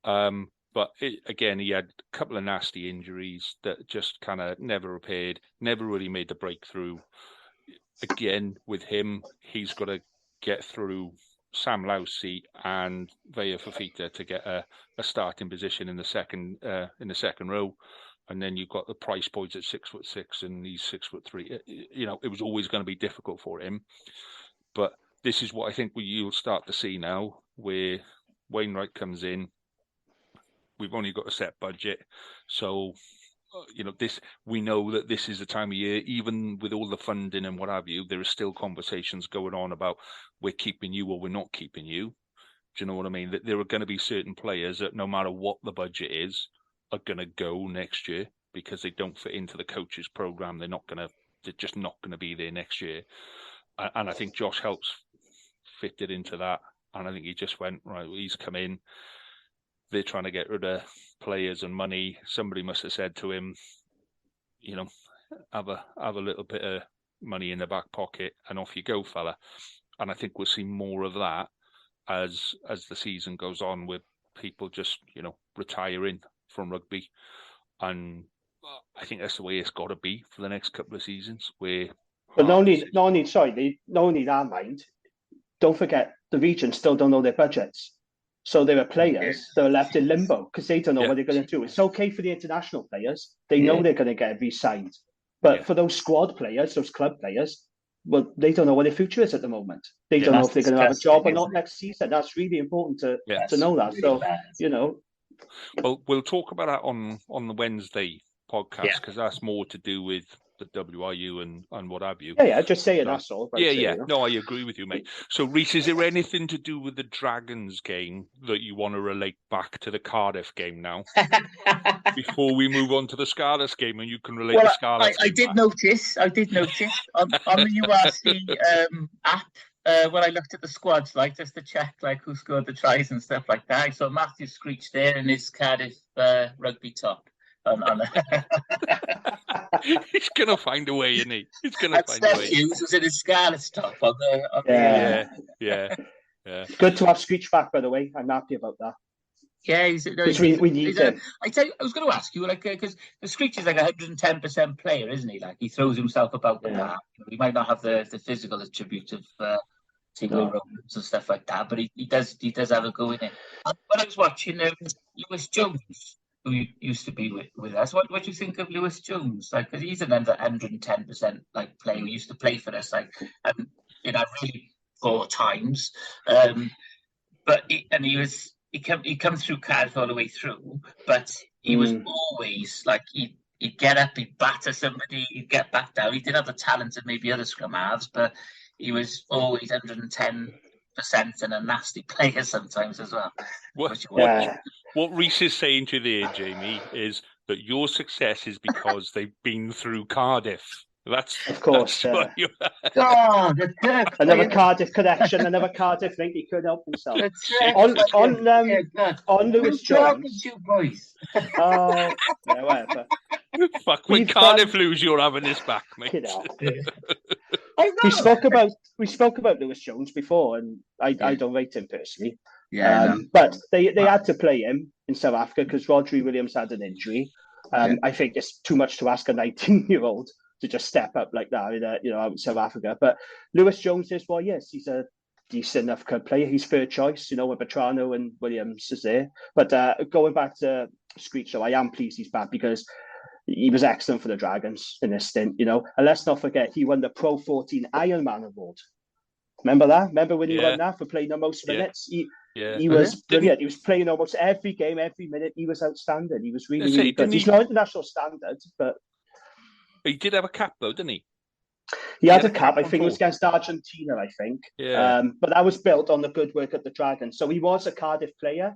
But again, he had a couple of nasty injuries that just kind of never repaired, never really made the breakthrough. Again, with him, he's got to get through Sam Lousy and Vaya Fafita to get a starting position in the second row. And then you've got the price points at 6'6" and he's 6'3". It was always going to be difficult for him. But this is what I think you'll start to see now, where Wainwright comes in. We've only got a set budget, so we know that this is the time of year. Even with all the funding and what have you, there are still conversations going on about we're keeping you or we're not keeping you. Do you know what I mean? That there are going to be certain players that, no matter what the budget is, are going to go next year because they don't fit into the coach's program. They're just not going to be there next year. And I think Josh Helps fitted into that. And I think he just went, right, he's come in. They're trying to get rid of players and money. Somebody must have said to him, have a little bit of money in the back pocket and off you go, fella. And I think we'll see more of that as the season goes on, with people just, retiring from rugby. And I think that's the way it's got to be for the next couple of seasons. But not only that, mind, don't forget the region still don't know their budgets. So there are players that are left in limbo because they don't know what they're going to do. It's okay for the international players. They know they're going to get re-signed. But for those squad players, those club players, well, they don't know what their future is at the moment. They don't know if they're going to have a job or not next season. That's really important to know that. So, Well, we'll talk about that on the Wednesday podcast, because that's more to do with the WRU and what have you. Yeah, just saying that's all. No, I agree with you, mate. So, Rhys, is there anything to do with the Dragons game that you want to relate back to the Cardiff game now? Before we move on to the Scarlets game, and you can relate the Scarlets I did notice on the URC app, when I looked at the squads, just to check who scored the tries and stuff like that, I saw Matthew Screech there in his Cardiff rugby top. He's gonna find a way, isn't he? He's gonna find a way. Hughes was in his Scarlet's top on the Good to have Screech back, by the way. I'm happy about that. Yeah, we need him. I was going to ask you, because the Screech is 110% player, isn't he? He throws himself about the park. He might not have the physical attribute of Tigger Rowlands and stuff like that, but he does have a go in it. When I was watching Lewis Jones, who used to be with us, what do you think of Lewis Jones? Because he's an under 110% player who used to play for us, really 4 times. But he come through Cardiff all the way through, but he was always he'd get up, he'd batter somebody, he'd get back down. He did have the talent of maybe other scrum halves, but he was always 110% and a nasty player sometimes as well. What Rhys is saying to you there, Jamie, is that your success is because they've been through Cardiff. That's of course. Another Cardiff connection, another Cardiff link. He couldn't help himself. On Lewis Jones. You boys. Whatever. Fuck, when Cardiff lose, you're having this back, mate. We spoke about Lewis Jones before, and I don't rate him personally. But they had to play him in South Africa because Rodri Williams had an injury. I think it's too much to ask a 19-year-old to just step up like that in South Africa. But Lewis Jones is he's a decent enough player. He's third choice, with Petrano and Williams is there. But going back to Screech, though, I am pleased he's back because he was excellent for the Dragons in this stint, And let's not forget, he won the Pro 14 Ironman Award. Remember that? Remember when he won that for playing the most minutes? He was brilliant. He was playing almost every game, every minute. He was outstanding. He was really good. He's not international standard, but he did have a cap, though, didn't he? He had a cap. I think it was against Argentina, I think. Yeah. But that was built on the good work at the Dragons. So he was a Cardiff player.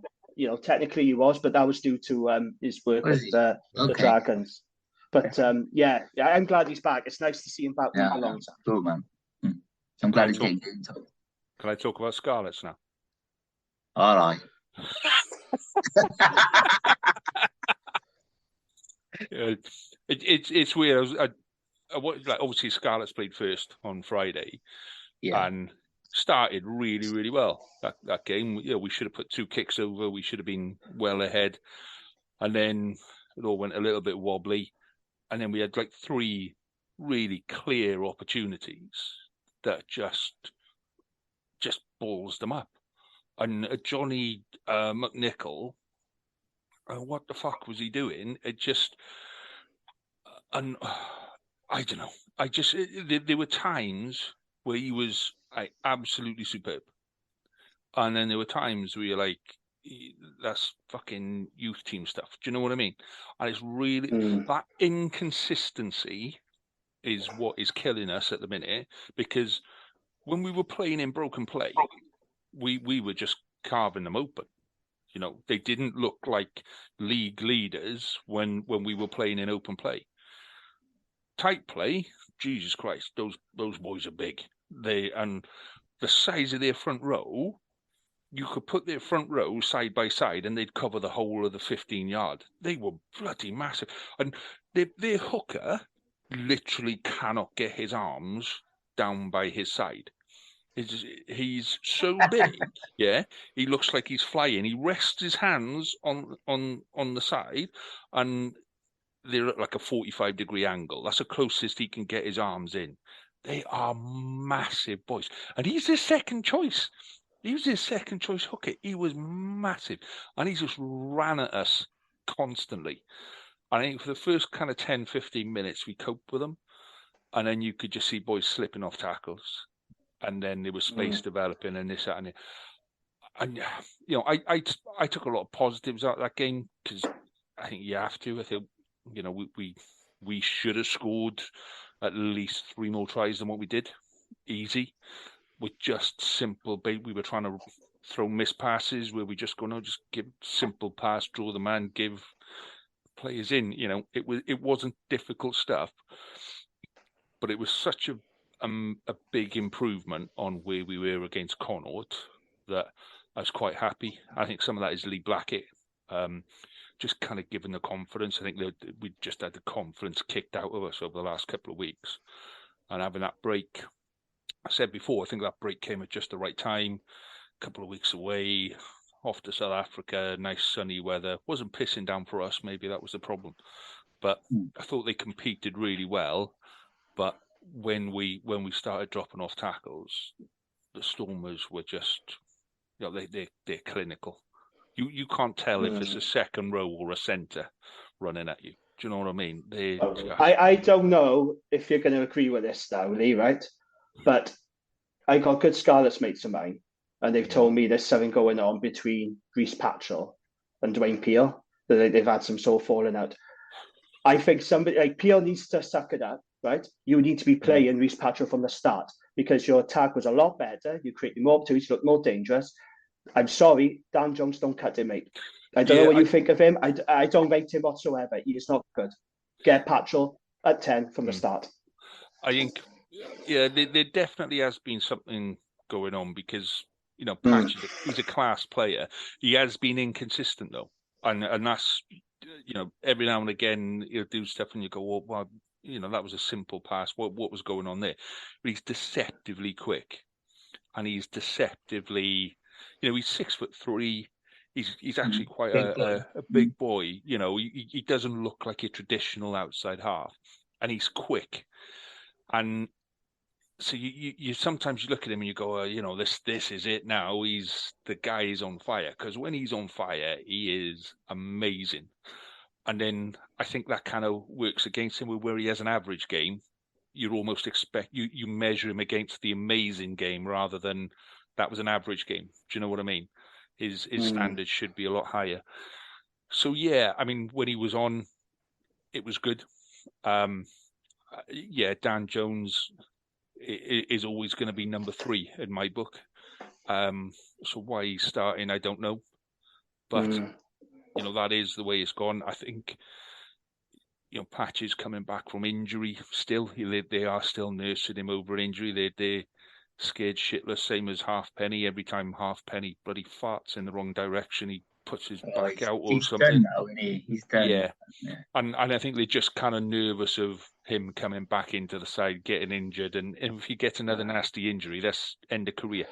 Technically he was, but that was due to his work at the Dragons. But I'm glad he's back. It's nice to see him back with a long time. Cool, man. I'm glad he's getting into it. Can I talk about Scarlets now? All right. It's weird. Obviously, Scarlets played first on Friday, and started really, really well. That game, we should have put 2 kicks over. We should have been well ahead, and then it all went a little bit wobbly, and then we had 3 really clear opportunities that just balls them up. And Johnny McNichol, what the fuck was he doing? It just, and I don't know. There were times where he was absolutely superb, and then there were times where you're like, that's fucking youth team stuff. Do you know what I mean? And it's really that inconsistency is what is killing us at the minute, because when we were playing in broken play, we were just carving them open. They didn't look like league leaders when we were playing in open play. Tight play, Jesus Christ, those boys are big. The the size of their front row, you could put their front row side by side and they'd cover the whole of the 15-yard. They were bloody massive. And their hooker literally cannot get his arms down by his side. He's so big, yeah. He looks like he's flying. He rests his hands on the side, and they're at like a 45-degree angle. That's the closest he can get his arms in. They are massive boys, and he's his second choice. He was his second choice hooker. He was massive, and he just ran at us constantly. And I think for the first kind of 10, 15 minutes, we coped with them, and then you could just see boys slipping off tackles. And then there was space developing and this, that, and it. And, you know, I took a lot of positives out of that game because I think you have to. I think, you know, we should have scored at least 3 more tries than what we did. Easy. With just simple bait. We were trying to throw missed passes where we just go, no, just give simple pass, draw the man, give players in. You know, it wasn't difficult stuff, but it was such a big improvement on where we were against Connaught that I was quite happy. I think some of that is Lee Blackett, just kind of given the confidence. I think that we just had the confidence kicked out of us over the last couple of weeks, and having that break. I said before, I think that break came at just the right time. A couple of weeks away, off to South Africa, nice sunny weather. Wasn't pissing down for us. Maybe that was the problem, but I thought they competed really well. But when we started dropping off tackles, the Stormers were just, you know, they're clinical. You can't tell if it's a second row or a centre running at you. Do you know what I mean? I don't know if you're going to agree with this now, Lee, right? But I got good Scarlets mates of mine, and they've told me there's something going on between Rhys Patrol and Dwayne Peel, that they've had some sort of falling out. I think somebody like Peel needs to suck it up. Right, you need to be playing Rhys Patrol from the start because your attack was a lot better. You created more opportunities, looked more dangerous. I'm sorry, Dan Jones don't cut him, mate. I don't know what you think of him. I don't rate him whatsoever. He's not good. Get Patrol at 10 from the start. I think, yeah, there definitely has been something going on because, you know, Patch, he's a class player. He has been inconsistent though, and that's, you know, every now and again he'll do stuff and you go, well, you know, that was a simple pass. What was going on there? But he's deceptively quick, and he's deceptively, you know, he's 6'3". He's actually quite a big boy. You know, he doesn't look like a traditional outside half, and he's quick. And so you sometimes you look at him and you go, you know, this is it now. The guy is on fire, because when he's on fire, he is amazing. And then I think that kind of works against him, where he has an average game. You almost expect you measure him against the amazing game rather than that was an average game. Do you know what I mean? His standards should be a lot higher. So yeah, I mean, when he was on, it was good. Yeah, Dan Jones is always going to be number 3 in my book. So why he's starting, I don't know, but. You know, that is the way it's gone. I think, you know, Patch is coming back from injury still. They are still nursing him over injury. They're scared shitless, same as Halfpenny. Every time Halfpenny bloody farts in the wrong direction, he puts his back out or something. He's done now, isn't he? He's done. Yeah. And I think they're just kind of nervous of him coming back into the side, getting injured. And if he gets another nasty injury, that's end of career.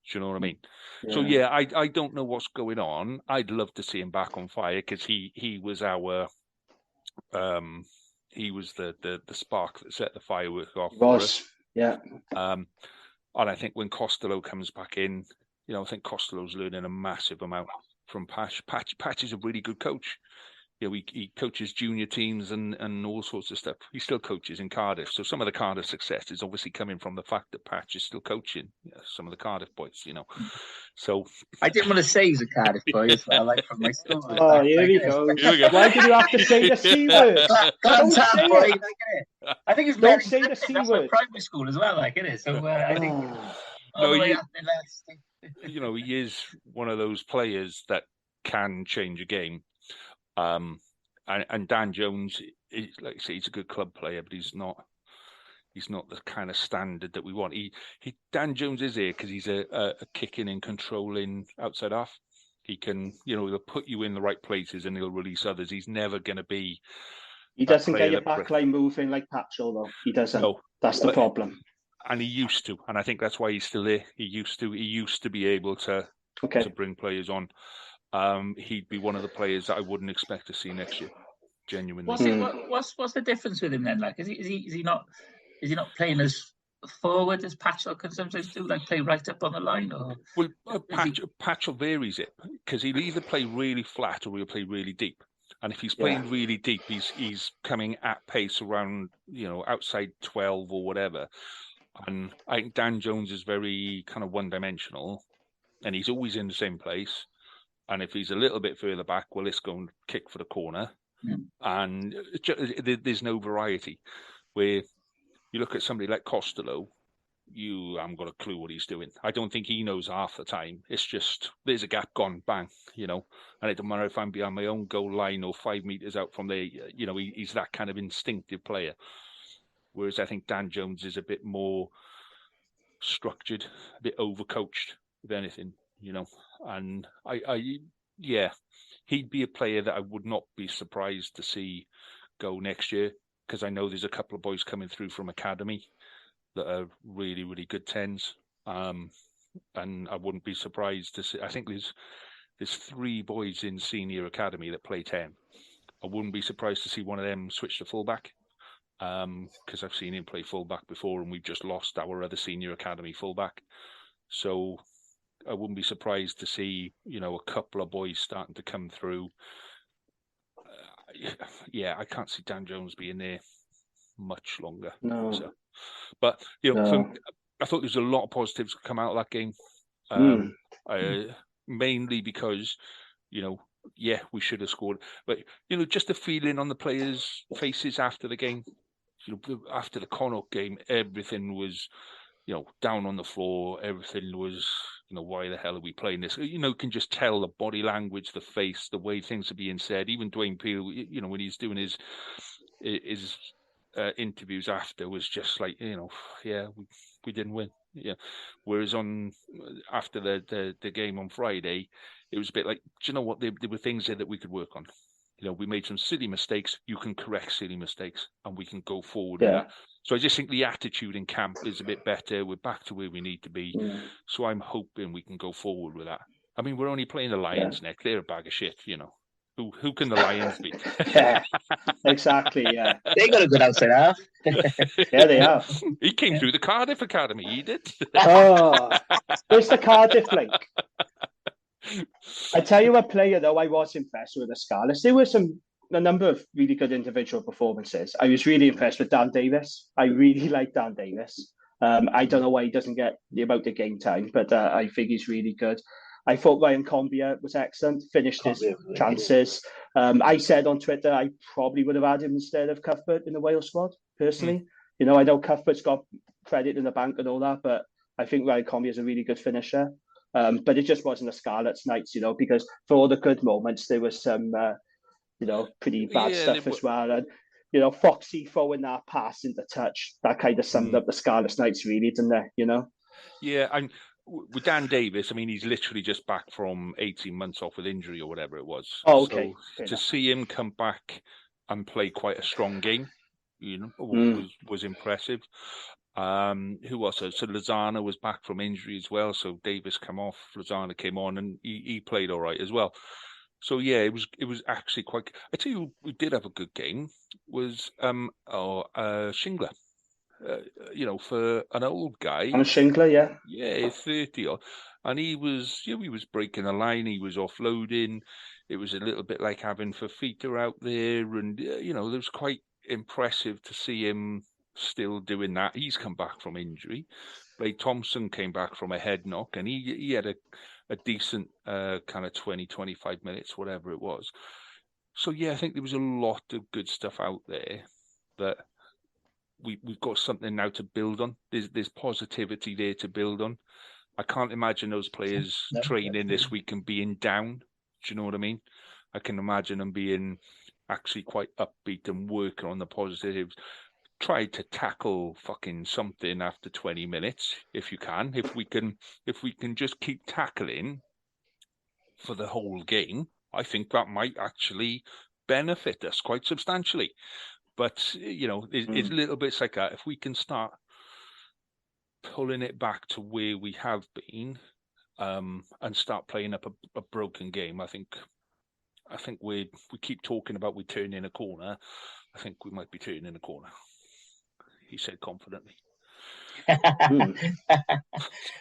Do you know what I mean? Yeah. So yeah, I don't know what's going on. I'd love to see him back on fire because he was our he was the spark that set the firework off. He was, yeah. And I think when Costello comes back in, you know, I think Costello's learning a massive amount from Patch. Patch is a really good coach. You know, he coaches junior teams and all sorts of stuff. He still coaches in Cardiff. So some of the Cardiff success is obviously coming from the fact that Patch is still coaching some of the Cardiff boys, you know. So I didn't want to say he's a Cardiff boy as well, like from my story. Oh, here we go. Why did you have to say the C word? Don't say it. I think it's don't say the C word. Primary school as well, like it is. So I think. You know, he is one of those players that can change a game. And Dan Jones, like I say, he's a good club player, but he's not He's not the kind of standard that we want. Dan Jones is here because he's a kicking and controlling outside half. He can, he'll put you in the right places and he'll release others. He's never going to be. He doesn't get your backline moving like Patchell, though. He doesn't. No, that's the problem. And he used to, and I think that's why he's still there. He used to be able to bring players on. He'd be one of the players that I wouldn't expect to see next year. Genuinely. What's the difference with him then? Like, is he not playing as forward as Patchell can sometimes do, like play right up on the line? Or well, Patchell varies it because he'll either play really flat or he'll play really deep. And if he's playing really deep, he's coming at pace around outside 12 or whatever. And I think Dan Jones is very kind of one-dimensional, and he's always in the same place. And if he's a little bit further back, well, let's go and kick for the corner. And there's no variety. Where you look at somebody like Costello, you haven't got a clue what he's doing. I don't think he knows half the time. It's just, there's a gap gone, bang, and it doesn't matter if I'm behind my own goal line or 5 meters out from there, he's that kind of instinctive player. Whereas I think Dan Jones is a bit more structured, a bit overcoached, if anything, and he'd be a player that I would not be surprised to see go next year, because I know there's a couple of boys coming through from academy that are really, really good 10s. And I wouldn't be surprised to see, I think there's 3 boys in senior academy that play 10. I wouldn't be surprised to see one of them switch to fullback, because I've seen him play fullback before and we've just lost our other senior academy fullback. So I wouldn't be surprised to see, a couple of boys starting to come through. I can't see Dan Jones being there much longer. No. So, but I thought there's a lot of positives that come out of that game. Mainly because we should have scored, but just the feeling on the players' faces after the game. After the Connacht game, everything was down on the floor. Everything was why the hell are we playing this? Can just tell the body language, the face, the way things are being said. Even Dwayne Peel, when he's doing his interviews after, was just like, we didn't win. Yeah. Whereas after the game on Friday, it was a bit like, do you know what? There were things there that we could work on. We made some silly mistakes. You can correct silly mistakes, and we can go forward with that. So I just think the attitude in camp is a bit better. We're back to where we need to be. So I'm hoping we can go forward with that. I mean, we're only playing the Lions next. They're a bag of shit, Who can the Lions beat? Yeah, exactly. Yeah, they got a good outside half. Yeah, they have. He came through the Cardiff Academy. He did. Where's the Cardiff link? I tell you a player though, I was impressed with the Scarlets. There were a number of really good individual performances. I was really impressed with Dan Davis. I really like Dan Davis. I don't know why he doesn't get the amount of game time, but I think he's really good. I thought Ryan Combia was excellent, finished his chances. I said on Twitter I probably would have had him instead of Cuthbert in the Wales squad, personally. I know Cuthbert's got credit in the bank and all that, but I think Ryan Combia is a really good finisher. But it just wasn't a Scarlets night, because for all the good moments, there was some, pretty bad stuff as well. And, Foxy throwing that pass into touch, that kind of summed up the Scarlets nights, really, didn't it, Yeah, and with Dan Davis, I mean, he's literally just back from 18 months off with injury or whatever it was. Oh, okay. So to see him come back and play quite a strong game, was impressive. Who else? So Lozano was back from injury as well. So Davis come off, Lozano came on, and he played all right as well. So yeah, it was actually quite. I tell you, we did have a good game. Was Shingler, for an old guy. And Shingler, yeah, 30 odd, and he was breaking the line. He was offloading. It was a little bit like having Fafita out there, and it was quite impressive to see him still doing that. He's come back from injury. Blake Thompson came back from a head knock, and he had a decent kind of 20-25 minutes, whatever it was. So yeah, I think there was a lot of good stuff out there that we've got something now to build on. There's positivity there to build on. I can't imagine those players training this week and being down. Do you know what I mean? I can imagine them being actually quite upbeat and working on the positives. try to tackle fucking something after 20 minutes if you can. If we can just keep tackling for the whole game, I think that might actually benefit us quite substantially. But it's little bits like that. If we can start pulling it back to where we have been, and start playing up a broken game, I think we keep talking about we turning a corner. I think we might be turning a corner, he said confidently. It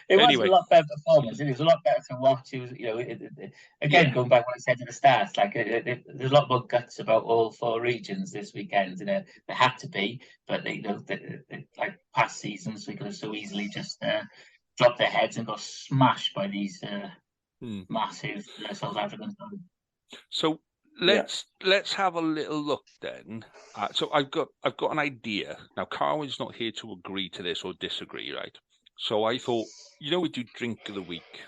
was a lot better performance. It was a lot better to watch. It was, going back what I said at the start, like there's a lot more guts about all 4 regions this weekend. There had to be, but like past seasons, we could have so easily just dropped their heads and got smashed by these massive South Africans. So let's have a little look then. So I've got an idea. Now, Carwyn's not here to agree to this or disagree, right? So I thought, we do drink of the week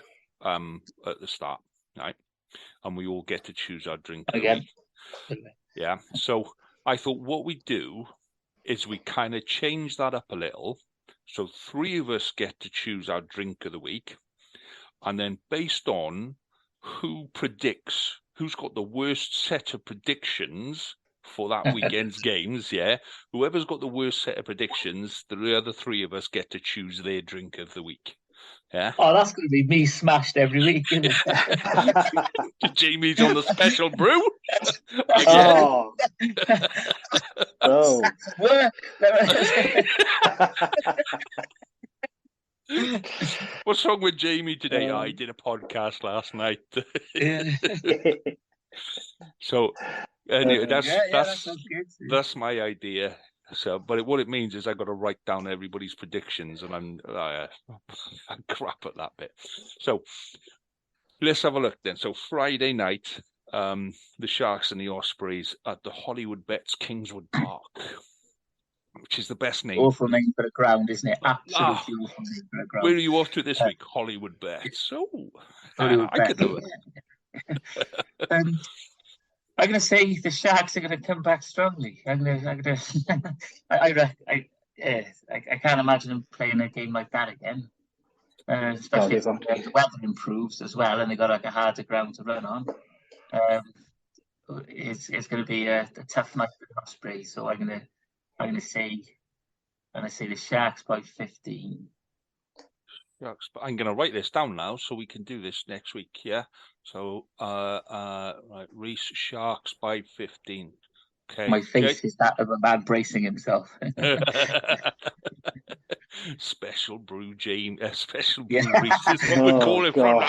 at the start, right? And we all get to choose our drink of the week. Yeah. So I thought what we do is we kind of change that up a little. So 3 of us get to choose our drink of the week. And then based on who's got the worst set of predictions for that weekend's games, whoever's got the worst set of predictions, the other 3 of us get to choose their drink of the week. Yeah. Oh, that's going to be me smashed every week, isn't it? Jamie's on the special brew. What's wrong with Jamie today? I did a podcast last night. So anyway, that's my idea. So, but what it means is I got to write down everybody's predictions, and I'm crap at that bit. So let's have a look then. So Friday night, the Sharks and the Ospreys at the Hollywood Bets Kingswood Park, which is the best name. Awful name for a ground, isn't it? Absolutely awful name for a ground. Where are you off to this week? Hollywood Bets. Hollywood I could do it. I'm going to say the Sharks are going to come back strongly. I can't imagine them playing a game like that again. Especially if the weather improves as well, and they got like a harder ground to run on. It's going to be a tough night for the Ospreys. So I'm going to say the Sharks by 15. Sharks, but I'm going to write this down now so we can do this next week. Yeah. So, right, Rhys, Sharks by 15. Okay. My face is that of a man bracing himself. Special brew, James. Special brew, Rhys is what we call it from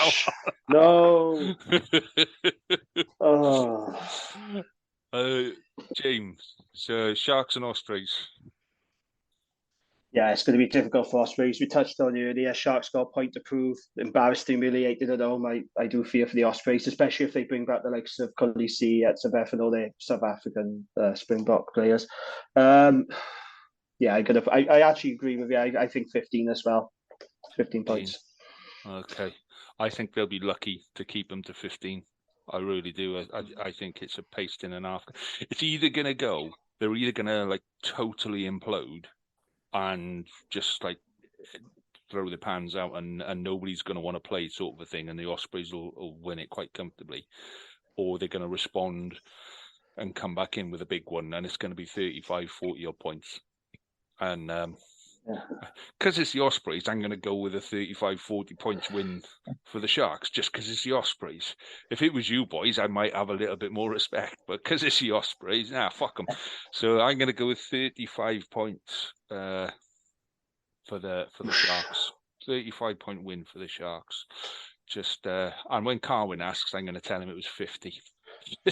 now. James. So, Sharks and Ospreys. Yeah, it's going to be difficult for Ospreys. We touched on earlier, Sharks got a point to prove. Embarrassed, humiliated at home. I do fear for the Ospreys, especially if they bring back the likes of Khaleesi at Sabeth and all their South African Springbok players. I actually agree with you. I think 15 as well. 15 points. Okay. I think they'll be lucky to keep them to 15. I really do. I think it's a pasting and a half. It's either going to go, they're either going to like totally implode and just like throw the pans out and nobody's going to want to play sort of a thing, and the Ospreys will win it quite comfortably, or they're going to respond and come back in with a big one, and it's going to be 35, 40 odd points. And because it's the Ospreys, I'm going to go with a 35, 40 points win for the Sharks, just because it's the Ospreys. If it was you boys, I might have a little bit more respect, but because it's the Ospreys, fuck them. So I'm going to go with 35 points for the Sharks. 35-point win for the Sharks. Just and when Carwyn asks, I'm going to tell him it was 50.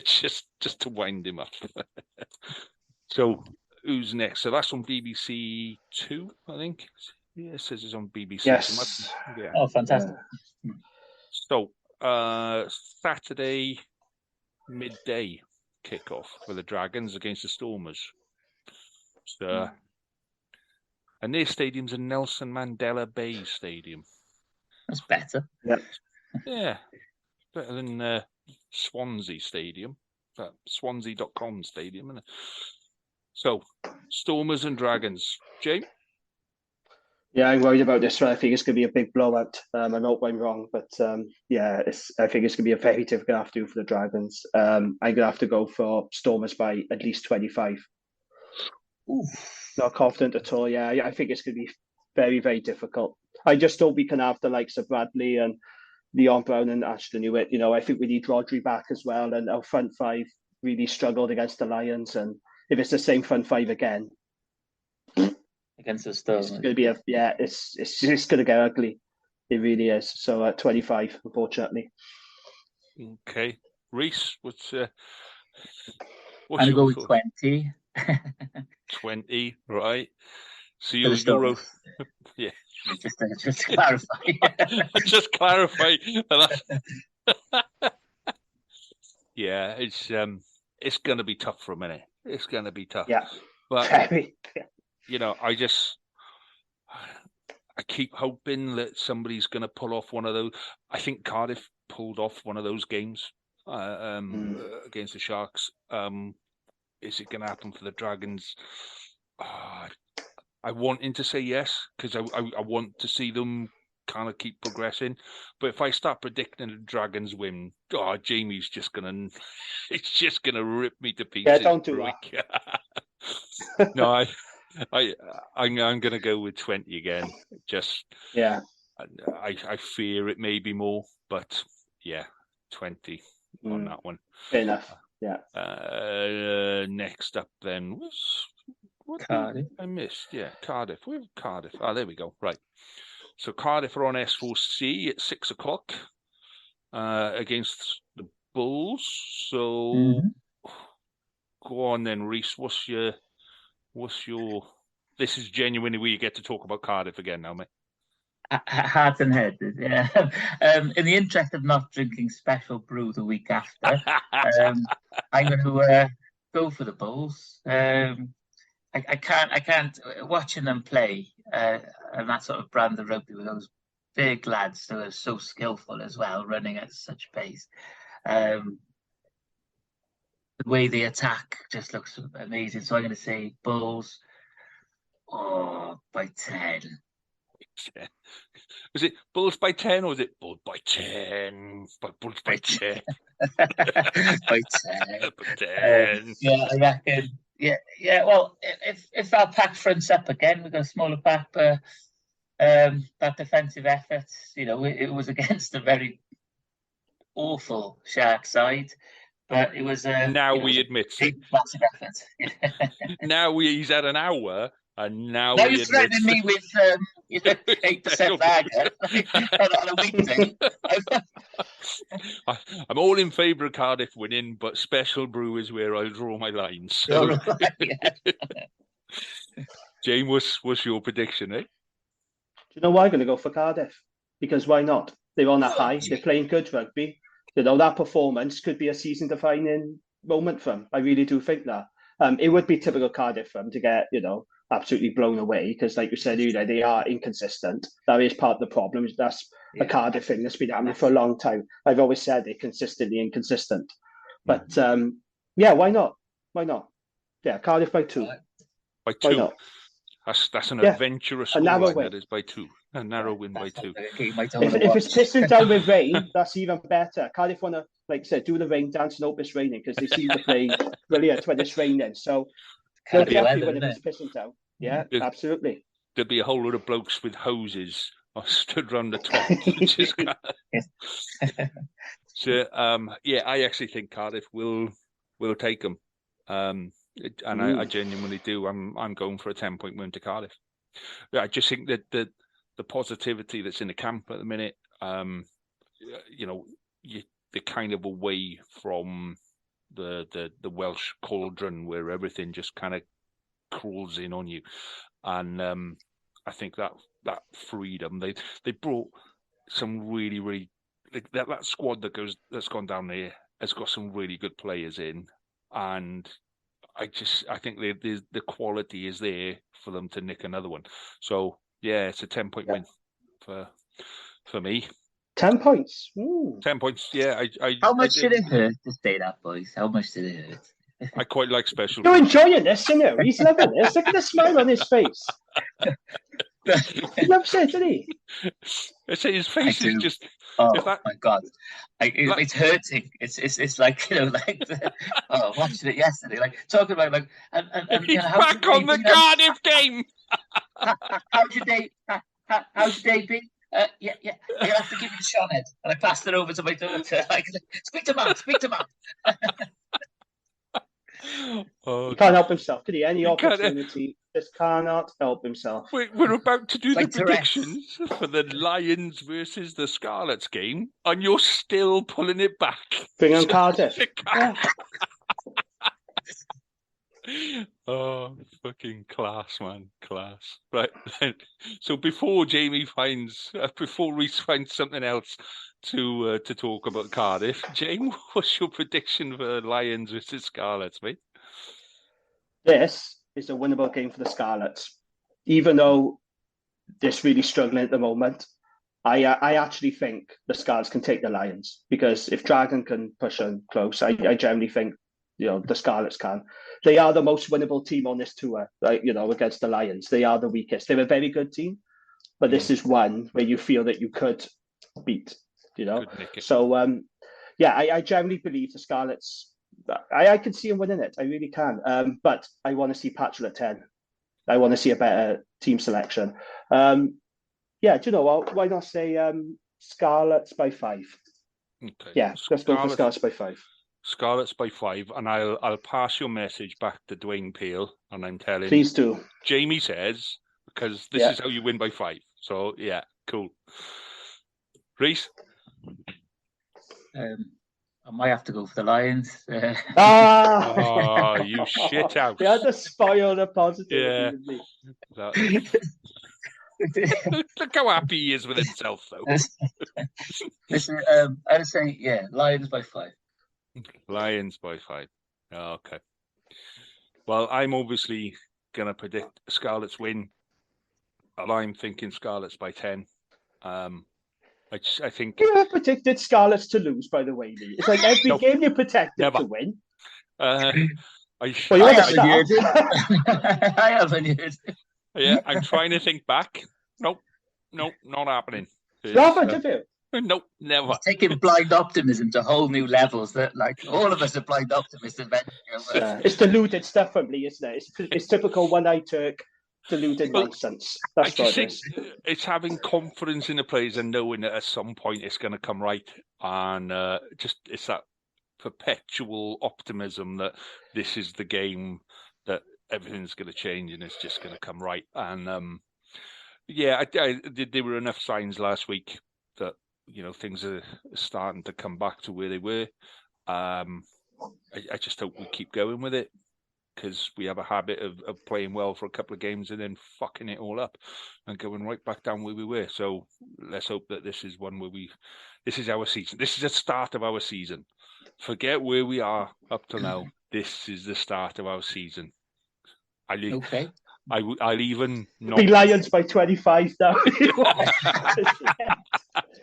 just to wind him up. So who's next? So that's on BBC 2, I think. Yeah, it says it's on BBC. Yes. Yeah. Oh, fantastic. So Saturday midday kickoff for the Dragons against the Stormers. So, and their stadium's a Nelson Mandela Bay Stadium. That's better. Yep. Yeah. Better than Swansea Stadium. Swansea.com Stadium, isn't it? So, Stormers and Dragons. James? Yeah, I'm worried about this one. I think it's going to be a big blowout. I hope I'm wrong, but I think it's going to be a very difficult afternoon for the Dragons. I'm going to have to go for Stormers by at least 25. Ooh. Not confident at all. Yeah, I think it's going to be very, very difficult. I just hope we can have the likes of Bradley and Leon Brown and Ashton Hewitt. I think we need Rodri back as well. And our front five really struggled against the Lions. And if it's the same front five again, against the Stormers, it's going to be it's going to get ugly. It really is. So at 25, unfortunately. Okay, Rhys, what's I'm going with 20. 20, right? So you're yeah. Just to clarify. Just clarify. Yeah, it's going to be tough for a minute. It's going to be tough. Yeah, but I keep hoping that somebody's going to pull off one of those. I think Cardiff pulled off one of those games against the Sharks. Is it going to happen for the Dragons? I wanting to say yes, because I want to see them kind of keep progressing. But if I start predicting the Dragons win, Jamie's just gonna rip me to pieces. Yeah, don't do that. No, I'm gonna go with 20 again. Just I fear it may be more, but yeah, 20 on that one. Fair enough. Yeah. Next up then was Cardiff. I missed. Yeah, Cardiff. Where Cardiff? There we go. Right. So Cardiff are on S4C at 6:00 against the Bulls. So go on then, Rhys. What's your? This is genuinely where you get to talk about Cardiff again now, mate. Heart and head, yeah. In the interest of not drinking special brew the week after, I'm going to go for the Bulls. I can't watching them play and that sort of brand of rugby with those big lads who are so skillful as well, running at such pace. The way they attack just looks amazing. So I'm going to say Bulls by 10. Was it Bulls by 10 or was it Bulls by 10? Bulls by 10. By 10. By 10. Yeah, I reckon. Yeah. Well, if our pack fronts up again, we've got a smaller pack, but that defensive effort, it was against a very awful Shark side, but it was now we admit massive effort. Now he's had an hour. And now you're threatening me with 8% lager on a weekday. I'm all in favour of Cardiff winning, but special brew is where I draw my lines. So. James, what's your prediction, eh? Do you know why I'm going to go for Cardiff? Because why not? They're on a high. They're playing good rugby. That performance could be a season-defining moment for them. I really do think that. It would be typical Cardiff for them to get, absolutely blown away because, like you said earlier, they are inconsistent. That is part of the problem. That's a Cardiff thing that's been happening for a long time. I've always said they're consistently inconsistent. But, why not? Why not? Yeah, Cardiff by 2. By 2? That's an adventurous score line, that is, by 2. A narrow win by 2. If it's pissing down with rain, that's even better. Cardiff want to, like I said, do the rain dance and hope it's raining because they seem to play brilliant when it's raining. So they'll be happy when it's pissing down. Yeah, absolutely. There'd be a whole lot of blokes with hoses stood around the top. Which is so, I actually think Cardiff will take them. And I genuinely do. I'm going for a 10-point win to Cardiff. I just think that the positivity that's in the camp at the minute, they're kind of away from the Welsh cauldron where everything just kind of crawls in on you, and I think that freedom they brought some really that squad that's gone down there has got some really good players in, and I think the quality is there for them to nick another one. So yeah, it's a 10-point win for me. 10 points. Ooh. 10 points. Yeah. How much did it hurt to say that, boys? How much did it hurt? I quite like special. You're enjoying this, you know. He's loving this. Look at the smile on his face. He loves it, doesn't he? I say his face is just. Oh my God, it's hurting. It's like, you know, like watching it yesterday, like talking about like and he's back on the Cardiff game. How's your day? How's your day been? Yeah. You have to give me the shot head, and I passed it over to my daughter. Like, speak to mum. He can't help himself, can he? Any opportunity, just cannot help himself. We're about to do the predictions for the Lions versus the Scarlets game, and you're still pulling it back. Bring on Cardiff. Oh, fucking class, man. Class. Right. So before Rhys finds something else to talk about Cardiff, James, what's your prediction for Lions versus Scarlets, mate? This is a winnable game for the Scarlets. Even though they're really struggling at the moment, I actually think the Scarlets can take the Lions, because if Dragon can push them close, I generally think, you know, the Scarlets can. They are the most winnable team on this tour, right? You know, against the Lions. They are the weakest. They're a very good team, but this is one where you feel that you could beat, you know? So, I generally believe the Scarlets, I can see them winning it. I really can. But I want to see Patrick at 10. I want to see a better team selection. Do you know what? Why not say Scarlets by 5? Okay. Yeah, let's go for Scarlets by 5. Scarlets by 5, and I'll pass your message back to Dwayne Peel, and I'm telling. Please do. Jamie says, because this is how you win by 5. So yeah, cool. Rhys? I might have to go for the Lions. Oh, you shit out! They had to spoil the positive. Yeah. Look how happy he is with himself, though. Listen, I'd say, Lions by 5. Lions by 5. Oh, okay. Well, I'm obviously going to predict Scarlets win, and I'm thinking Scarlets by 10. I think you have predicted Scarlets to lose. By the way, Lee. It's like every game you predict to win. I haven't heard. Yeah, I'm trying to think back. Nope, not happening. Haven't you? Nope, never. It's taking blind optimism to whole new levels. That, like, all of us are blind optimists. It's deluded stuff from Lee, isn't it? It's typical one-eyed Turk deluded nonsense. That's what it is. It's having confidence in the players and knowing that at some point it's going to come right, and it's that perpetual optimism that this is the game, that everything's going to change and it's just going to come right. And there were enough signs last week that, you know, things are starting to come back to where they were. I just hope we keep going with it, because we have a habit of playing well for a couple of games and then fucking it all up and going right back down where we were. So let's hope that this is one where this is our season. This is the start of our season. Forget where we are up to now. This is the start of our season. Okay. I'll even not be Lions by 25 now.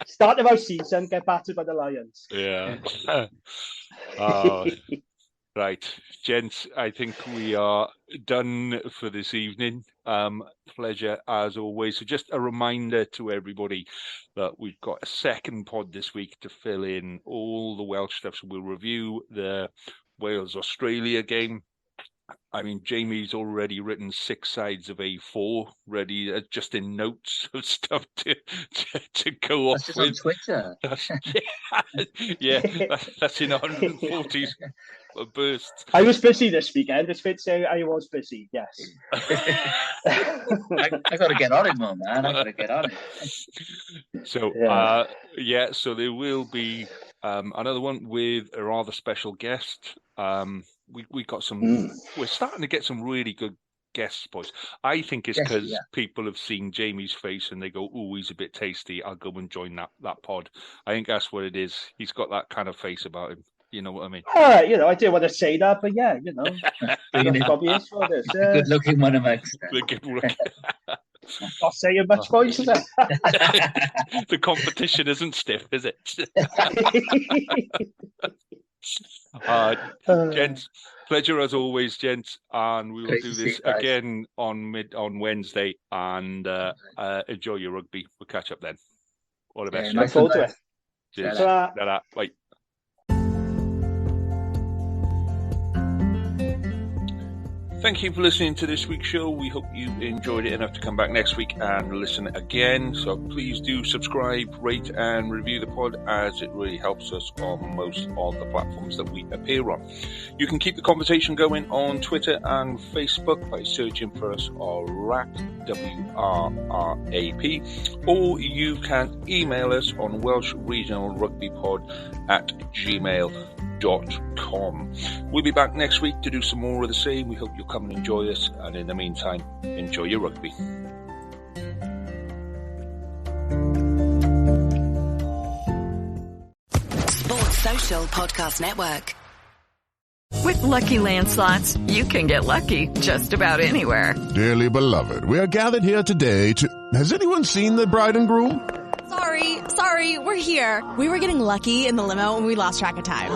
Start of our season, get battered by the Lions. Yeah. Right, gents, I think we are done for this evening. Pleasure as always. So just a reminder to everybody that we've got a second pod this week to fill in all the Welsh stuff. So we'll review the Wales-Australia game. I mean, Jamie's already written 6 sides of A4 ready, just in notes of stuff to go off just with. On Twitter. That's in 140 bursts. I was busy this weekend. It's fair to say I was busy, yes. I got to get on it more, man. I got to get on it. So, so there will be another one with a rather special guest. We got some. We're starting to get some really good guests, boys. I think it's because people have seen Jamie's face and they go, "Oh, he's a bit tasty. I'll go and join that pod." I think that's what it is. He's got that kind of face about him. You know what I mean? I didn't want to say that, but yeah, you know, that's probably is what it is. Good-looking one amongst them. Not saying much, boys, is it? The competition isn't stiff, is it? Gents, Pleasure as always, gents, and we will Great do to this see you guys. again on Wednesday. And enjoy your rugby. We'll catch up then. All the best. Yeah, Look forward to it. Cheers. Ta-ra. Ta-ra. Bye. Thank you for listening to this week's show. We hope you enjoyed it enough to come back next week and listen again. So please do subscribe, rate and review the pod, as it really helps us on most of the platforms that we appear on. You can keep the conversation going on Twitter and Facebook by searching for us WRAP, WRRAP, or you can email us on Welsh Regional Rugby Pod @gmail.com. We'll be back next week to do some more of the same. We hope you'll come and enjoy us, and in the meantime, enjoy your rugby. Sports Social Podcast Network. With Lucky Land Slots, you can get lucky just about anywhere. Dearly beloved, we are gathered here today to... Has anyone seen the bride and groom? Sorry, we're here. We were getting lucky in the limo and we lost track of time.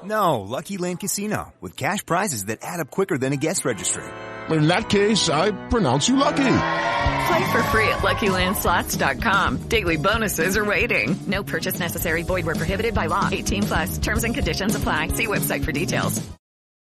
No, Lucky Land Casino, with cash prizes that add up quicker than a guest registry. In that case, I pronounce you lucky. Play for free at LuckyLandSlots.com. Daily bonuses are waiting. No purchase necessary. Void where prohibited by law. 18+. Terms and conditions apply. See website for details.